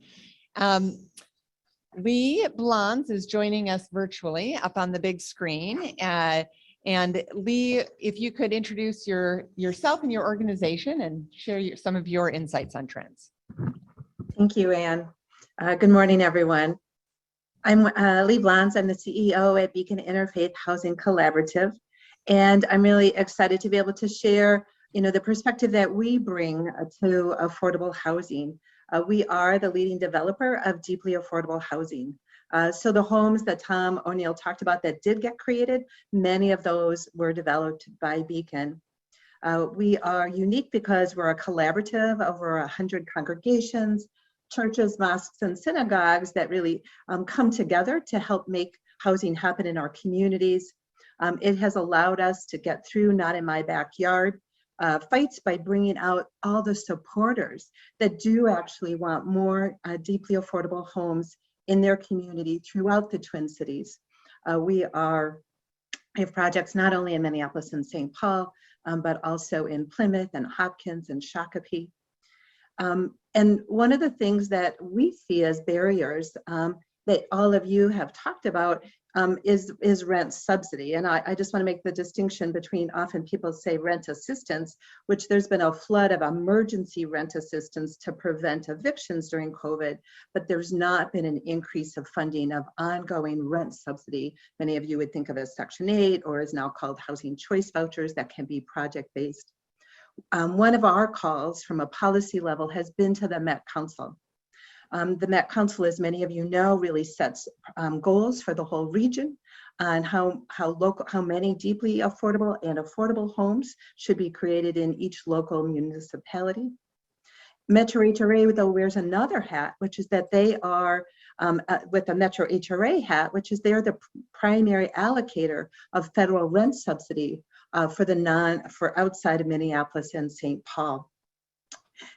Lee Blondes is joining us virtually up on the big screen. And Lee, if you could introduce yourself and your organization and share some of your insights on trends. Thank you, Anne. Good morning, everyone. I'm Lee Blondes. I'm the CEO at Beacon Interfaith Housing Collaborative, and I'm really excited to be able to share, the perspective that we bring to affordable housing. We are the leading developer of deeply affordable housing. So the homes that Tom O'Neill talked about that did get created, many of those were developed by Beacon. We are unique because we're a collaborative, over 100 congregations, churches, mosques, and synagogues that really come together to help make housing happen in our communities. It has allowed us to get through not in my backyard fights by bringing out all the supporters that do actually want more deeply affordable homes in their community throughout the Twin Cities. We have projects not only in Minneapolis and St. Paul, but also in Plymouth and Hopkins and Shakopee. And one of the things that we see as barriers that all of you have talked about is rent subsidy. And I just want to make the distinction between, often people say rent assistance, which there's been a flood of emergency rent assistance to prevent evictions during COVID, but there's not been an increase of funding of ongoing rent subsidy. Many of you would think of as Section 8 or is now called housing choice vouchers that can be project-based. One of our calls from a policy level has been to the Met Council. The Met Council, as many of you know, really sets goals for the whole region on how many deeply affordable and affordable homes should be created in each local municipality. Metro HRA, though, wears another hat, which is that they are, with the Metro HRA hat, which is they're the primary allocator of federal rent subsidy for outside of Minneapolis and St. Paul.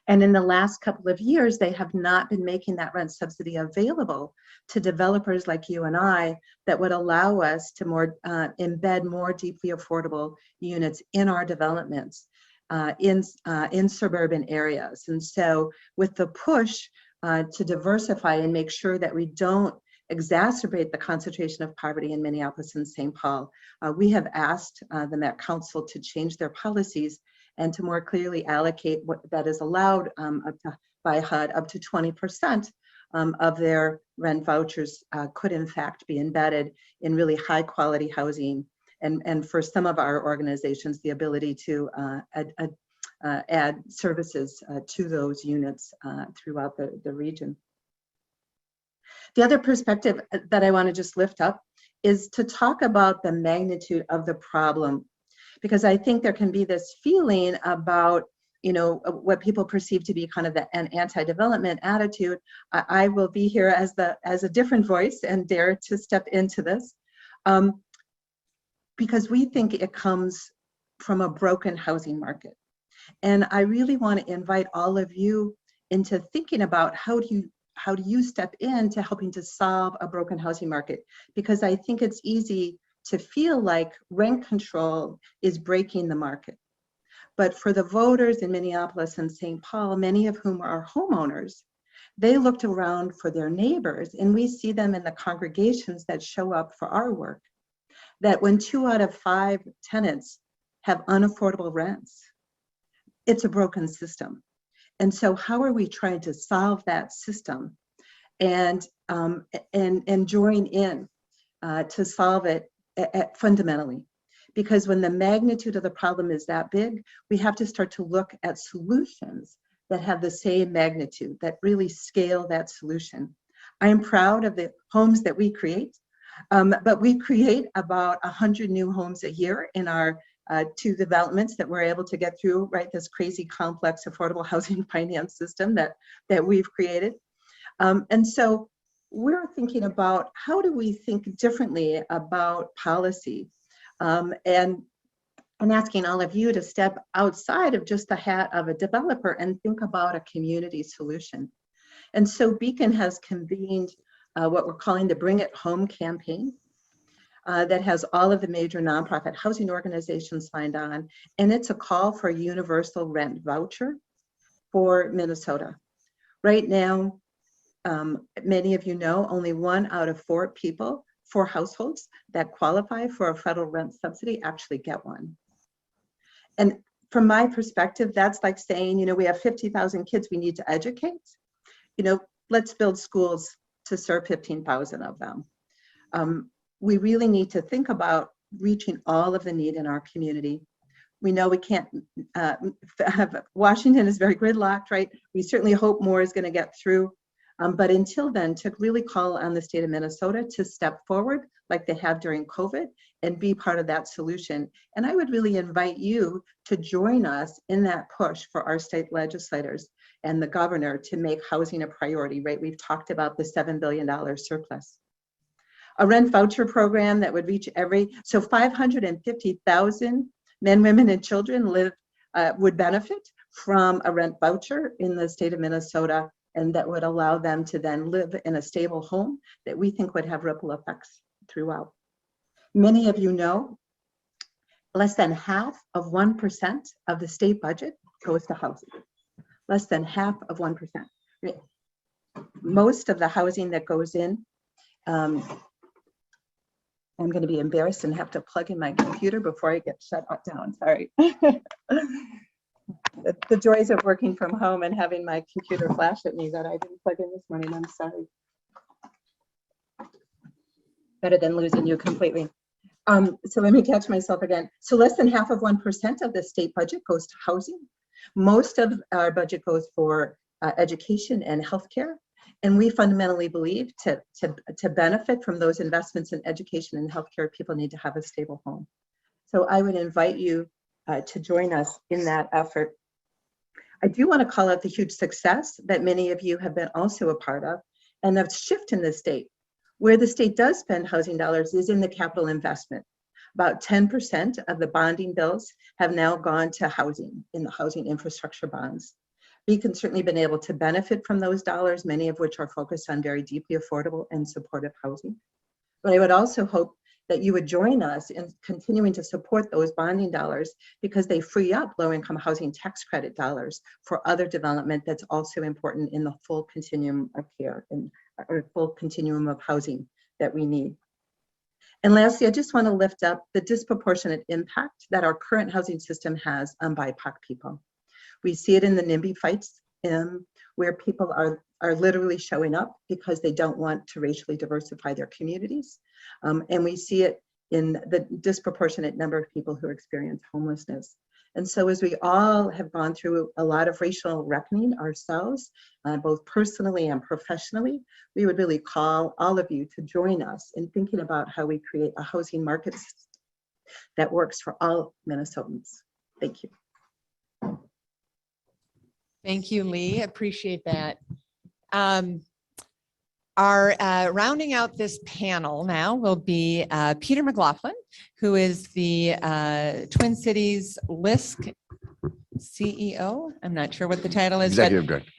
And in the last couple of years, they have not been making that rent subsidy available to developers like you and I that would allow us to embed more deeply affordable units in our developments in suburban areas. And so with the push to diversify and make sure that we don't exacerbate the concentration of poverty in Minneapolis and St. Paul, we have asked the Met Council to change their policies and to more clearly allocate what that is allowed by HUD. Up to 20% of their rent vouchers could in fact be embedded in really high quality housing. And for some of our organizations, the ability to add services to those units throughout the region. The other perspective that I want to just lift up is to talk about the magnitude of the problem, because I think there can be this feeling about, what people perceive to be kind of an anti-development attitude. I will be here as a different voice and dare to step into this. because we think it comes from a broken housing market. And I really want to invite all of you into thinking about how do you step into helping to solve a broken housing market? Because I think it's easy to feel like rent control is breaking the market. But for the voters in Minneapolis and St. Paul, many of whom are homeowners, they looked around for their neighbors, and we see them in the congregations that show up for our work, that when 2 out of 5 tenants have unaffordable rents, it's a broken system. And so how are we trying to solve that system and join in to solve it fundamentally? Because when the magnitude of the problem is that big, we have to start to look at solutions that have the same magnitude, that really scale that solution. I am proud of the homes that we create, but we create about 100 new homes a year in our 2 developments that we're able to get through, right? This crazy complex affordable housing finance system that we've created. And so we're thinking about how do we think differently about policy, and asking all of you to step outside of just the hat of a developer and think about a community solution. And so Beacon has convened what we're calling the Bring It Home campaign, that has all of the major nonprofit housing organizations signed on, and it's a call for a universal rent voucher for Minnesota. Right now, many of you know, only 1 out of 4 people, 4 households that qualify for a federal rent subsidy actually get one. And from my perspective, that's like saying, you know, we have 50,000 kids we need to educate. You know, let's build schools to serve 15,000 of them. We really need to think about reaching all of the need in our community. We know we can't, Washington is very gridlocked, right? We certainly hope more is going to get through. But until then, to really call on the state of Minnesota to step forward like they have during COVID and be part of that solution. And I would really invite you to join us in that push for our state legislators and the governor to make housing a priority, right? We've talked about the $7 billion surplus. A rent voucher program that would reach so 550,000 men, women, and children would benefit from a rent voucher in the state of Minnesota, and that would allow them to then live in a stable home that we think would have ripple effects throughout. Many of you know, less than half of 1% of the state budget goes to housing. Less than half of 1%. Most of the housing that goes in, I'm going to be embarrassed and have to plug in my computer before I get shut down. Sorry. The joys of working from home and having my computer flash at me that I didn't plug in this morning. I'm sorry. Better than losing you completely. So let me catch myself again. So less than half of 1% of the state budget goes to housing. Most of our budget goes for education and healthcare. And we fundamentally believe to benefit from those investments in education and healthcare, people need to have a stable home. So I would invite you to join us in that effort. I do want to call out the huge success that many of you have been also a part of, and the shift in the state. Where the state does spend housing dollars is in the capital investment. About 10% of the bonding bills have now gone to housing in the housing infrastructure bonds. Beacon's certainly been able to benefit from those dollars, many of which are focused on very deeply affordable and supportive housing. But I would also hope that you would join us in continuing to support those bonding dollars, because they free up low-income housing tax credit dollars for other development that's also important in the full continuum of care and or full continuum of housing that we need. And lastly, I just want to lift up the disproportionate impact that our current housing system has on BIPOC people. We see it in the NIMBY fights, where people are literally showing up because they don't want to racially diversify their communities. And we see it in the disproportionate number of people who experience homelessness. And so as we all have gone through a lot of racial reckoning ourselves, both personally and professionally, we would really call all of you to join us in thinking about how we create a housing market that works for all Minnesotans. Thank you. Thank you, Lee. Appreciate that. Our rounding out this panel now will be Peter Mclaughlin, who is the Twin Cities LISC CEO. I'm not sure what the title is. Executive Director.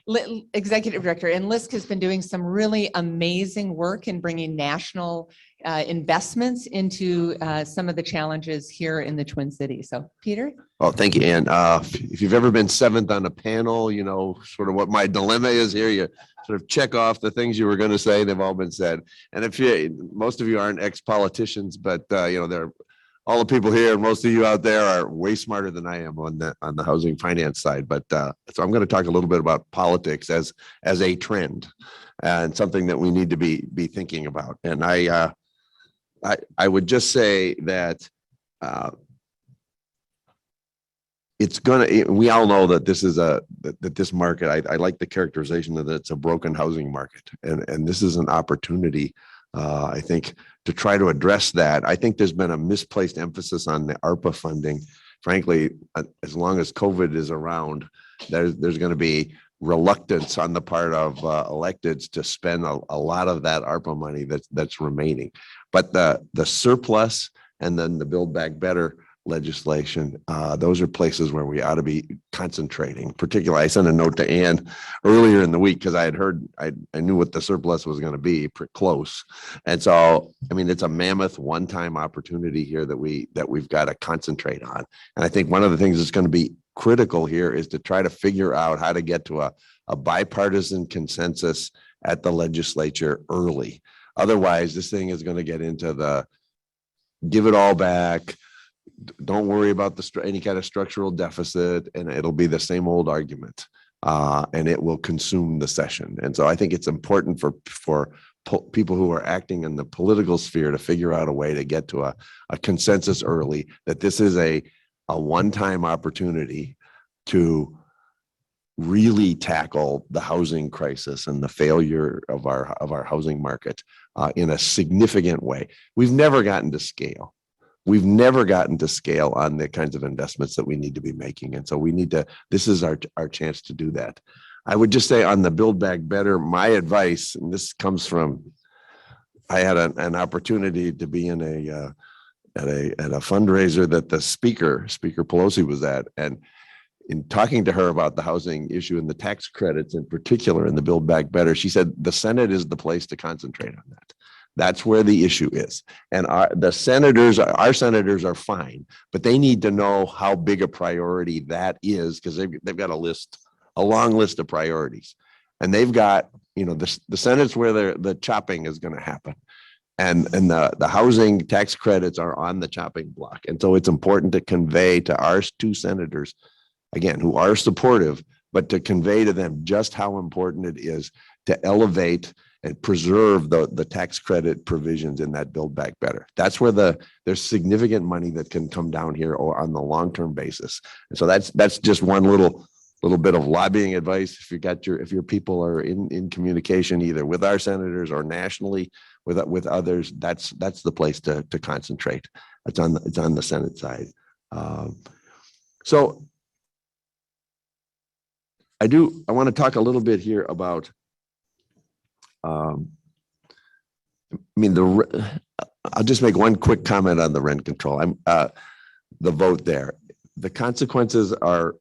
Executive Director. And LISC has been doing some really amazing work in bringing national investments into some of the challenges here in the Twin Cities. So, Peter? Oh, thank you, Ann. If you've ever been seventh on a panel, you know sort of what my dilemma is here. You sort of check off the things you were going to say. They've all been said. And if most of you aren't ex-politicians, but they're all the people here, most of you out there are way smarter than I am on the housing finance side. But so I'm going to talk a little bit about politics as a trend and something that we need to be thinking about. And I would just say that we all know that this is that this market, I like the characterization that it's a broken housing market. And this is an opportunity, I think, to try to address that. I think there's been a misplaced emphasis on the ARPA funding. Frankly, as long as COVID is around, there's going to be reluctance on the part of electeds to spend a lot of that ARPA money that's remaining. But the surplus and then the Build Back Better legislation, those are places where we ought to be concentrating. Particularly, I sent a note to Ann earlier in the week because I had heard, I knew what the surplus was going to be, pretty close. And so, I mean, it's a mammoth one-time opportunity here that we've got to concentrate on. And I think one of the things that's going to be critical here is to try to figure out how to get to a bipartisan consensus at the legislature early. Otherwise, this thing is going to get into the give it all back. Don't worry about any kind of structural deficit, and it'll be the same old argument, and it will consume the session. And so I think it's important for people who are acting in the political sphere to figure out a way to get to a consensus early, that this is a one-time opportunity to really tackle the housing crisis and the failure of our housing market in a significant way. We've never gotten to scale. We've never gotten to scale on the kinds of investments that we need to be making. And so we need to, this is our chance to do that. I would just say on the Build Back Better, my advice, and this comes from, I had an opportunity to be in at a fundraiser that the Speaker Pelosi was at. And in talking to her about the housing issue and the tax credits in particular in the Build Back Better, she said the Senate is the place to concentrate on that. That's where the issue is. And our senators are fine, but they need to know how big a priority that is, because they've got a long list of priorities. And they've got, the Senate's where the chopping is going to happen. And the housing tax credits are on the chopping block. And so it's important to convey to our two senators, again, who are supportive, but to convey to them just how important it is to elevate and preserve the tax credit provisions in that Build Back Better. That's where there's significant money that can come down here or on the long-term basis. And so that's just one little bit of lobbying advice. If your people are in communication either with our senators or nationally with others, that's the place to concentrate. It's on the Senate side. So I want to talk a little bit here about I'll just make one quick comment on the rent control. The vote there. The consequences are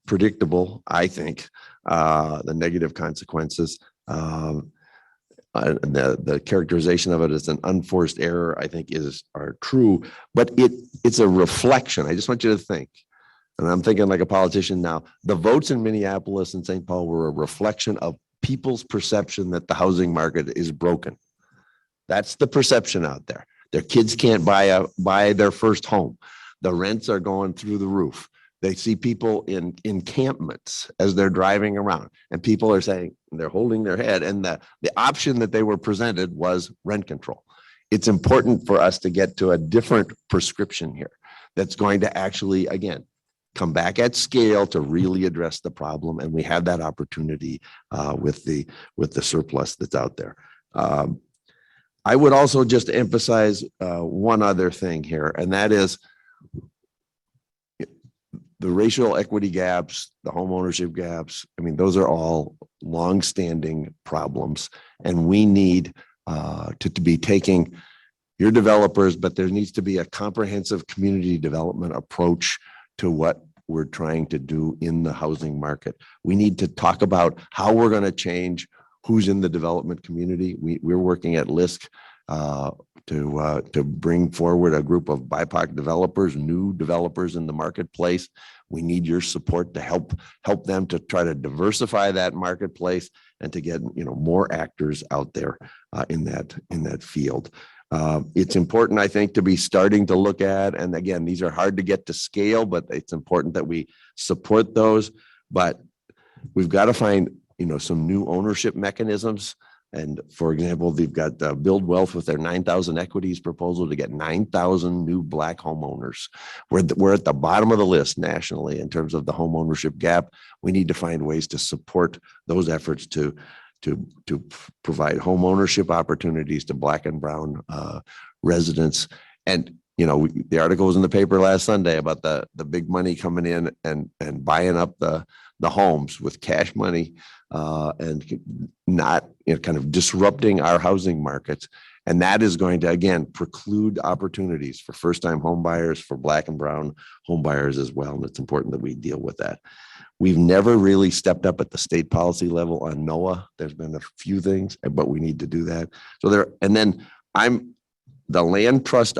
predictable, I think. The negative consequences. The characterization of it as an unforced error, I think, are true, but it's a reflection. I just want you to think, and I'm thinking like a politician now. The votes in Minneapolis and St. Paul were a reflection of people's perception that the housing market is broken. That's the perception out there. Their kids can't buy their first home. The rents are going through the roof. They see people in encampments as they're driving around, and people are saying, they're holding their head, and the option that they were presented was rent control. It's important for us to get to a different prescription here that's going to actually, again, come back at scale to really address the problem. And we have that opportunity with the surplus that's out there. I would also just emphasize one other thing here, and that is the racial equity gaps, the home ownership gaps, I mean, those are all longstanding problems. And we need to be taking your developers, but there needs to be a comprehensive community development approach to what we're trying to do in the housing market. We need to talk about how we're going to change who's in the development community. We're working at LISC to bring forward a group of BIPOC developers, new developers in the marketplace. We need your support to help them to try to diversify that marketplace and to get more actors out there in that field. It's important, I think, to be starting to look at, and again, these are hard to get to scale, but it's important that we support those. But we've got to find some new ownership mechanisms. And for example, they've got Build Wealth with their 9,000 equities proposal to get 9,000 new Black homeowners. We're at the bottom of the list nationally in terms of the home ownership gap. We need to find ways to support those efforts to provide home ownership opportunities to Black and brown residents. And the article was in the paper last Sunday about the big money coming in and buying up the homes with cash money and not kind of disrupting our housing markets. And that is going to, again, preclude opportunities for first-time home buyers, for Black and brown home buyers as well. And it's important that we deal with that. We've never really stepped up at the state policy level on NOAA. There's been a few things, but we need to do that. And then the land trust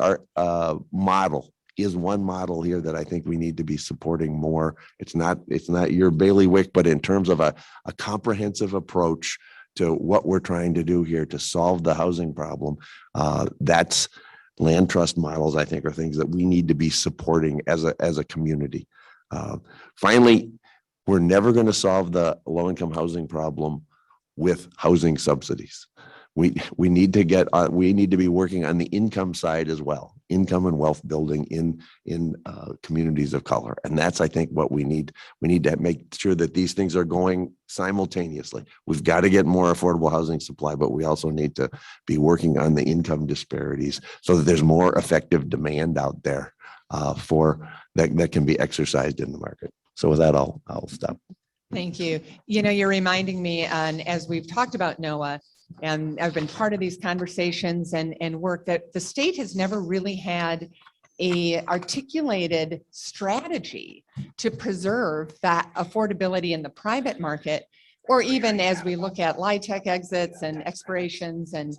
model is one model here that I think we need to be supporting more. It's not your bailiwick, but in terms of a comprehensive approach to what we're trying to do here to solve the housing problem, that's land trust models, I think, are things that we need to be supporting as a community. Finally, we're never going to solve the low-income housing problem with housing subsidies. We need to be working on the income side as well, income and wealth building in communities of color. And that's, I think, what we need. We need to make sure that these things are going simultaneously. We've got to get more affordable housing supply, but we also need to be working on the income disparities so that there's more effective demand out there for that can be exercised in the market. So with that, I'll stop. Thank you. You're reminding me, and as we've talked about NOAA, and I've been part of these conversations and work, that the state has never really had a articulated strategy to preserve that affordability in the private market, or even as we look at LIHTC exits and expirations and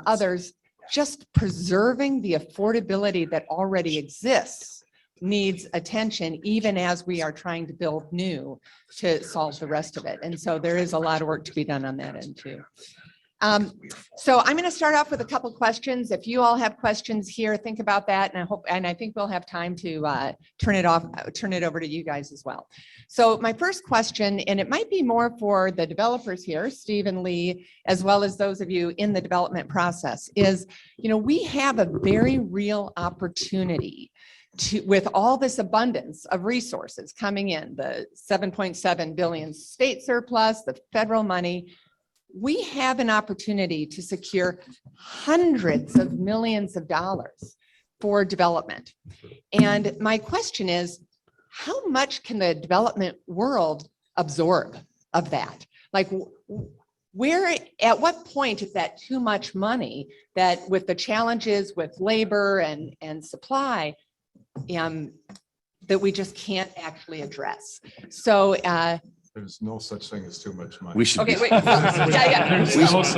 others, just preserving the affordability that already exists needs attention, even as we are trying to build new to solve the rest of it. And so there is a lot of work to be done on that end too. So I'm going to start off with a couple questions. If you all have questions here, think about that, and I think we'll have time to turn it over to you guys as well. So my first question, and it might be more for the developers here, Steve and Lee, as well as those of you in the development process, is, we have a very real opportunity with all this abundance of resources coming in, the 7.7 billion state surplus, the federal money. We have an opportunity to secure hundreds of millions of dollars for development. And my question is, how much can the development world absorb of that? Like, at what point is that too much money that, with the challenges with labor and supply, that we just can't actually address? So there's no such thing as too much money. We should okay, be, wait. Yeah.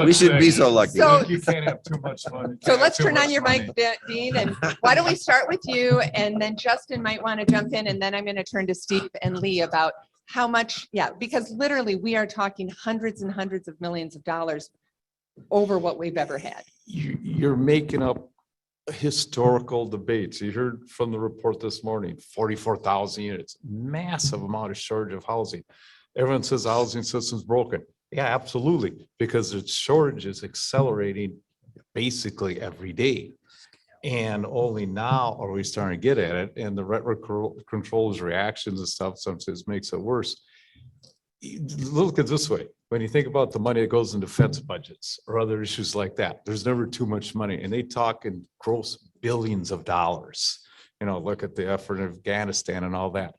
we should be so lucky. So- You can't have too much money. So let's turn on your mic, Dean, and why don't we start with you, and then Justin might want to jump in, and then I'm going to turn to Steve and Lee about how much, because literally we are talking hundreds and hundreds of millions of dollars over what we've ever had. You're making up historical debates. You heard from the report this morning, 44,000 units, massive amount of shortage of housing. Everyone says the housing system's broken. Yeah, absolutely, because its shortage is accelerating basically every day. And only now are we starting to get at it, and the rent controls reactions and stuff sometimes makes it worse. Look at it this way. When you think about the money that goes in defense budgets or other issues like that, there's never too much money, and they talk in gross billions of dollars. Look at the effort in Afghanistan and all that.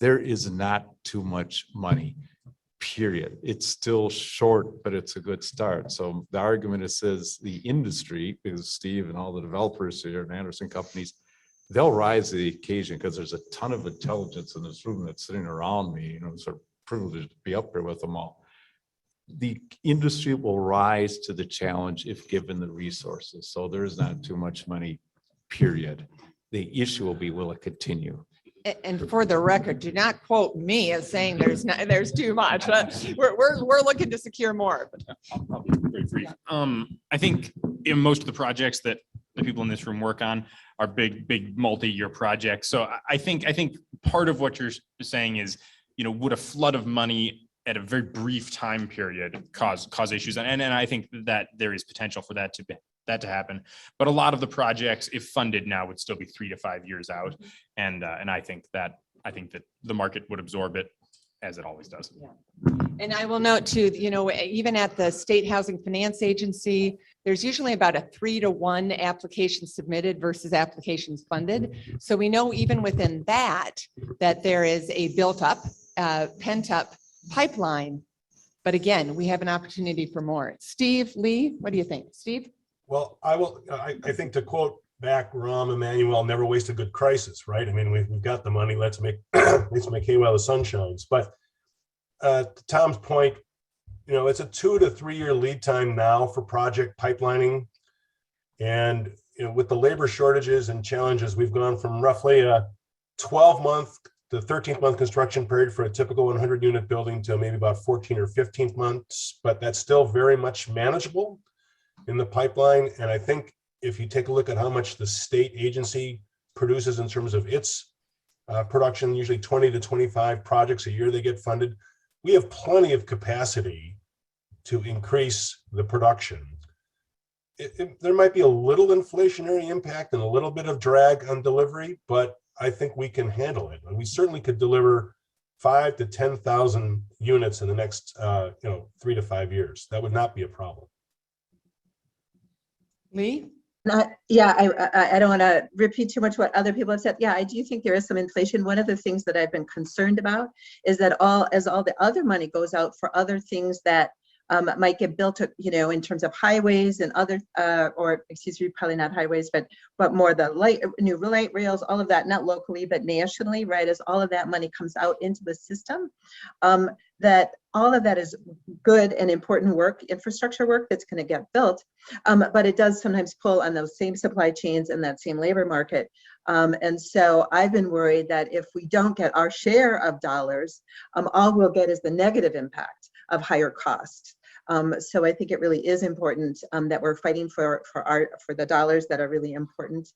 there is not too much money, period. It's still short, but it's a good start. So the argument says the industry, because Steve and all the developers here and Anderson companies, they'll rise to the occasion because there's a ton of intelligence in this room that's sitting around me, sort of privileged to be up here with them all. The industry will rise to the challenge if given the resources. So there's not too much money, period. The issue will be, will it continue? And for the record, do not quote me as saying there's too much. We're looking to secure more. I'll be very brief. I think in most of the projects that the people in this room work on are big multi-year projects. So I think part of what you're saying is, would a flood of money at a very brief time period cause issues? And I think that there is potential for that to happen. But a lot of the projects, if funded now, would still be 3 to 5 years out. And I think that the market would absorb it, as it always does. Yeah. And I will note too, even at the State Housing Finance Agency, there's usually about a 3-to-1 application submitted versus applications funded. So we know even within that there is a built up, pent up pipeline. But again, we have an opportunity for more. Steve, Lee, what do you think? Steve? Well, I think to quote back Rahm Emanuel, never waste a good crisis, right? I mean, we've got the money, let's make hay while the sun shines. But to Tom's point, it's a 2 to 3 year lead time now for project pipelining. And with the labor shortages and challenges, we've gone from roughly a 12-month to 13th-month construction period for a typical 100-unit building to maybe about 14 or 15 months, but that's still very much manageable in the pipeline. And I think if you take a look at how much the state agency produces in terms of its production, usually 20 to 25 projects a year they get funded, we have plenty of capacity to increase the production. There might be a little inflationary impact and a little bit of drag on delivery, but I think we can handle it. And we certainly could deliver 5,000 to 10,000 units in the next 3 to 5 years. That would not be a problem. Lee? I don't want to repeat too much what other people have said. Yeah, I do think there is some inflation. One of the things that I've been concerned about is that as all the other money goes out for other things that might get built, in terms of highways and other, probably not highways, but more the new light rails, all of that, not locally, but nationally, right? As all of that money comes out into the system, that all of that is good and important work, infrastructure work that's going to get built, but it does sometimes pull on those same supply chains and that same labor market. And so I've been worried that if we don't get our share of dollars, all we'll get is the negative impact of higher cost. So I think it really is important that we're fighting for the dollars that are really important.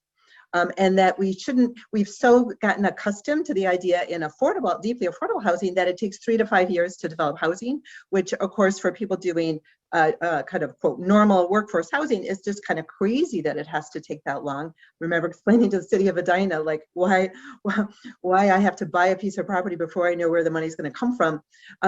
And that we've so gotten accustomed to the idea in deeply affordable housing that it takes 3 to 5 years to develop housing, which of course for people doing kind of quote normal workforce housing is just kind of crazy that it has to take that long. Remember explaining to the city of Edina, like why I have to buy a piece of property before I know where the money's going to come from,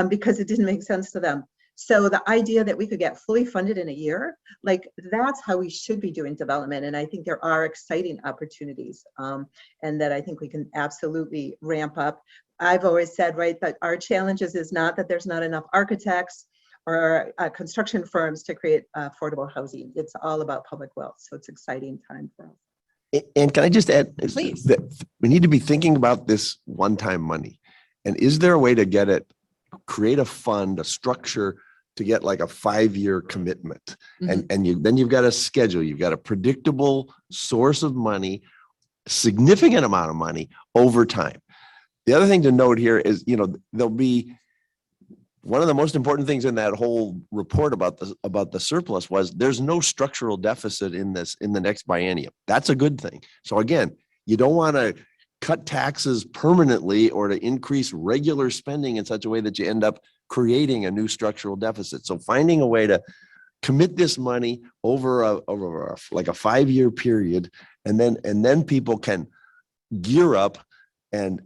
because it didn't make sense to them. So the idea that we could get fully funded in a year, like that's how we should be doing development. And I think there are exciting opportunities and that I think we can absolutely ramp up. I've always said, right, that our challenges is not that there's not enough architects or construction firms to create affordable housing. It's all about public wealth. So it's exciting time for us. And can I just add, Please. that we need to be thinking about this one-time money. And is there a way to create a fund, a structure to get like a 5-year commitment? Mhm. And then you've got a schedule, you've got a predictable source of money, significant amount of money over time. The other thing to note here is, there'll be one of the most important things in that whole report about the surplus was there's no structural deficit in the next biennium. That's a good thing. So again, you don't want to cut taxes permanently or to increase regular spending in such a way that you end up creating a new structural deficit. So finding a way to commit this money over a 5-year period, and then people can gear up and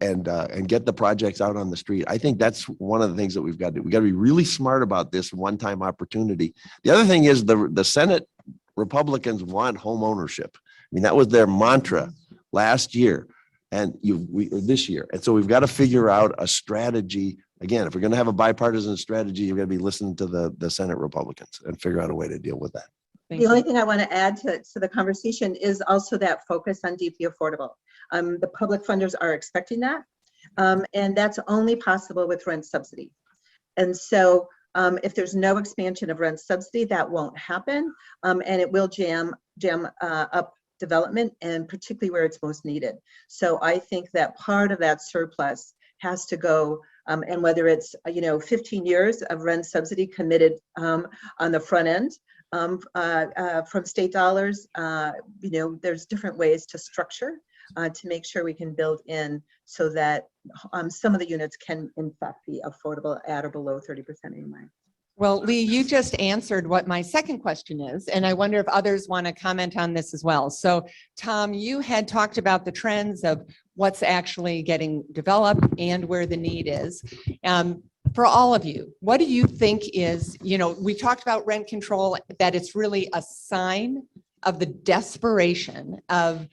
get the projects out on the street. I think that's one of the things that we've got to do. We got to be really smart about this one-time opportunity. The other thing is the Senate Republicans want home ownership. I mean, that was their mantra last year. and this year. And so we've got to figure out a strategy. Again, if we're going to have a bipartisan strategy, you're going to be listening to the Senate Republicans and figure out a way to deal with that. Thank The only you. thing I want to add to the conversation is also that focus on deeply affordable. The public funders are expecting that, and that's only possible with rent subsidy. And so if there's no expansion of rent subsidy, that won't happen, and it will jam up development, and particularly where it's most needed. So I think that part of that surplus has to go, and whether it's 15 years of rent subsidy committed on the front end from state dollars, there's different ways to structure to make sure we can build in so that some of the units can in fact be affordable at or below 30% AMI. Well, Lee, you just answered what my second question is, and I wonder if others want to comment on this as well. So, Tom, you had talked about the trends of what's actually getting developed and where the need is. For all of you, what do you think is, we talked about rent control, that it's really a sign of the desperation of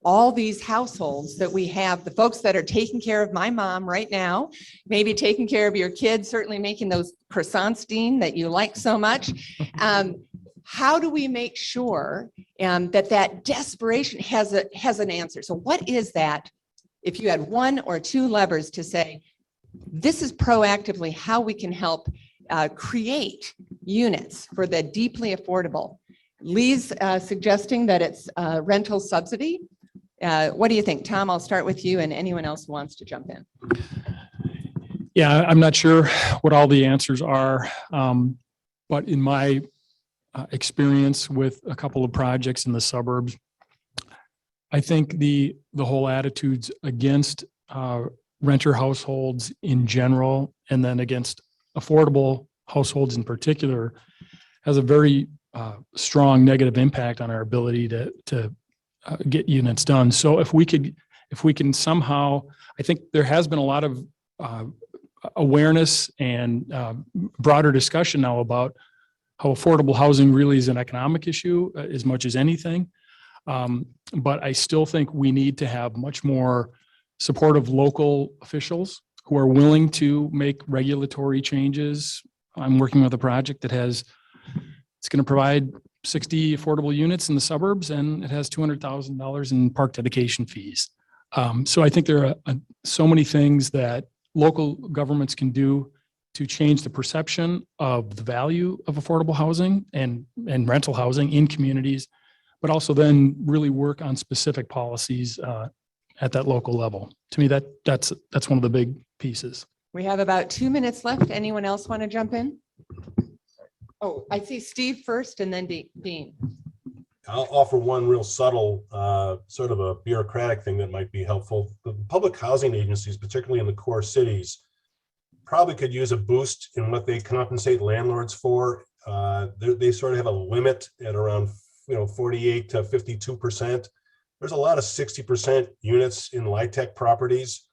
all these households that we have, the folks that are taking care of my mom right now, maybe taking care of your kids, certainly making those croissants, Dean, that you like so much. How do we make sure that desperation has an answer? So what is that, if you had one or two levers to say, this is proactively how we can help create units for the deeply affordable? Lee's suggesting that it's rental subsidy. What do you think? Tom, I'll start with you and anyone else who wants to jump in. Yeah, I'm not sure what all the answers are, but in my experience with a couple of projects in the suburbs, I think the whole attitudes against renter households in general, and then against affordable households in particular, has a very strong negative impact on our ability to get units done. So if we can somehow, I think there has been a lot of awareness and broader discussion now about how affordable housing really is an economic issue as much as anything. But I still think we need to have much more supportive local officials who are willing to make regulatory changes. I'm working with a project that it's going to provide 60 affordable units in the suburbs, and it has $200,000 in park dedication fees. So I think there are so many things that local governments can do to change the perception of the value of affordable housing and rental housing in communities, but also then really work on specific policies at that local level. To me, that's one of the big pieces. We have about 2 minutes left. Anyone else want to jump in? Oh, I see Steve first and then Dean. I'll offer one real subtle, sort of a bureaucratic thing that might be helpful. The public housing agencies, particularly in the core cities, probably could use a boost in what they compensate landlords for. They sort of have a limit at around 48 to 52%. There's a lot of 60% units in LIHTC properties.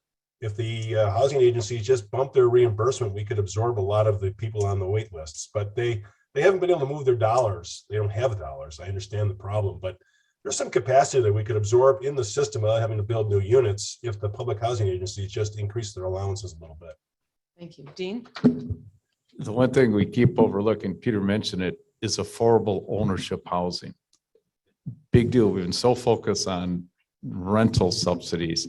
If the housing agencies just bump their reimbursement, we could absorb a lot of the people on the wait lists, but they haven't been able to move their dollars. They don't have dollars. I understand the problem, but there's some capacity that we could absorb in the system without having to build new units if the public housing agencies just increase their allowances a little bit. Thank you. Dean? The one thing we keep overlooking, Peter mentioned it, is affordable ownership housing. Big deal. We've been so focused on rental subsidies.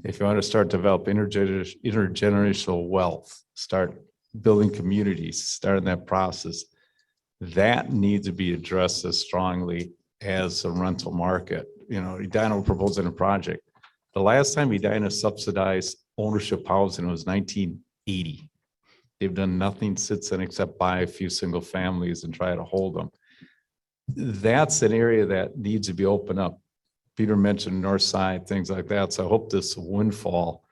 If you want to start develop intergenerational wealth, start building communities, starting that process, that needs to be addressed as strongly as a rental market. Edina proposed in a project. The last time Edina subsidized ownership housing was 1980. They've done nothing since then except buy a few single families and try to hold them. That's an area that needs to be opened up. Peter mentioned North Side, things like that. So I hope this windfall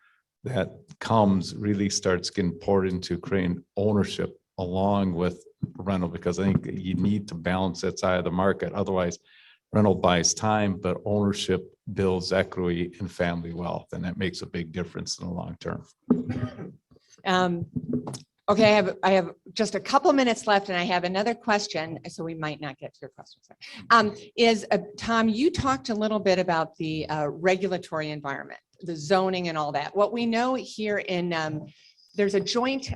that comes really starts getting poured into creating ownership along with rental, because I think you need to balance that side of the market. Otherwise, rental buys time, but ownership builds equity and family wealth, and that makes a big difference in the long term. Okay, I have just a couple minutes left, and I have another question, so we might not get to your question. Tom, you talked a little bit about the regulatory environment. the zoning and all that. What we know here in, there's a joint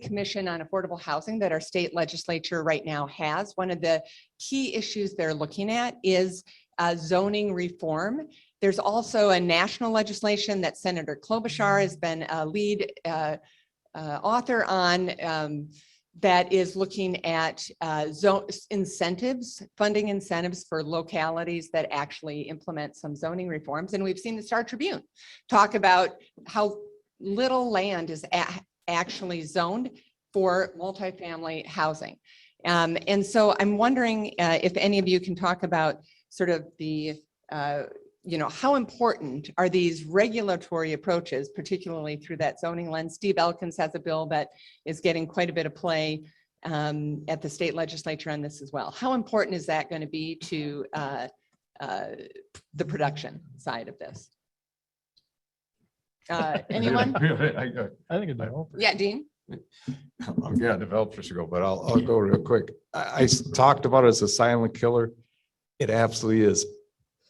commission on affordable housing that our state legislature right now has. One of the key issues they're looking at is zoning reform. There's also a national legislation that Senator Klobuchar has been a lead author on, that is looking at funding incentives for localities that actually implement some zoning reforms. And we've seen the Star Tribune talk about how little land is actually zoned for multifamily housing. And so I'm wondering if any of you can talk about sort of the, how important are these regulatory approaches, particularly through that zoning lens? Steve Elkins has a bill that is getting quite a bit of play at the state legislature on this as well. How important is that going to be to the production side of this? Anyone? I think it's developer. Yeah, Dean? Yeah, developers should go, but I'll go real quick. I talked about it as a silent killer. It absolutely is.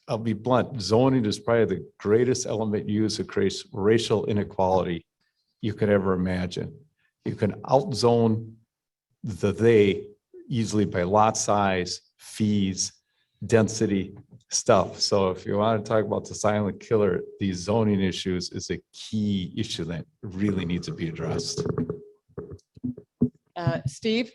I'll be blunt. Zoning is probably the greatest element used to create racial inequality you could ever imagine. You can outzone they easily by lot size, fees, density, stuff. So if you want to talk about the silent killer, these zoning issues is a key issue that really needs to be addressed. Steve?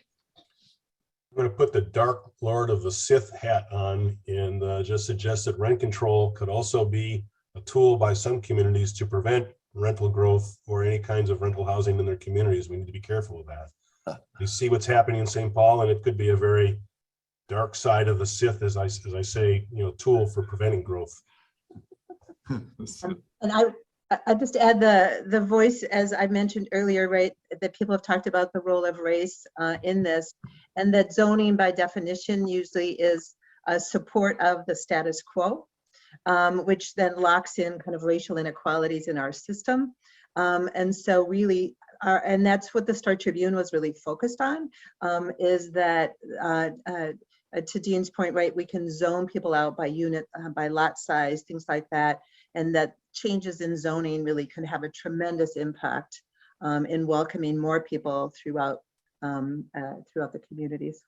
I'm going to put the Dark Lord of the Sith hat on and just suggest that rent control could also be a tool by some communities to prevent rental growth or any kinds of rental housing in their communities. We need to be careful with that. You see what's happening in St. Paul, and it could be a very dark side of the Sith, as I say, tool for preventing growth. And I just add the voice, as I mentioned earlier, right, that people have talked about the role of race in this, and that zoning by definition usually is a support of the status quo, which then locks in kind of racial inequalities in our system. And so really, and that's what the Star Tribune was really focused on, is that to Dean's point, right, we can zone people out by unit, by lot size, things like that, and that changes in zoning really can have a tremendous impact in welcoming more people throughout the communities.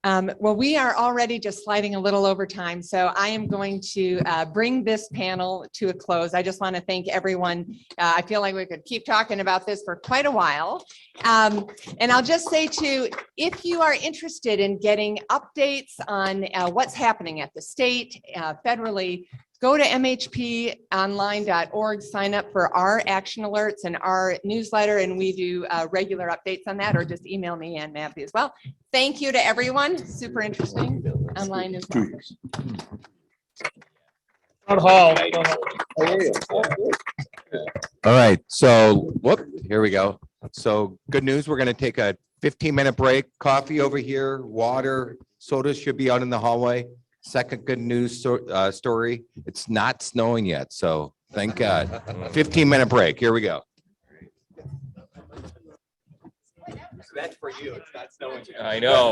Well, we are already just sliding a little over time, so I am going to bring this panel to a close. I just want to thank everyone. I feel like we could keep talking about this for quite a while. And I'll just say too, if you are interested in getting updates on what's happening at the state, federally, go to mhponline.org, sign up for our action alerts and our newsletter, and we do regular updates on that, or just email me and Mappy as well. Thank you to everyone. Super interesting online as well. All right, so here we go. So good news, we're going to take a 15-minute break. Coffee over here, water, sodas should be out in the hallway. Second good news story, it's not snowing yet, so thank God. 15-minute break, here we go. That's for you, it's not snowing yet. I know.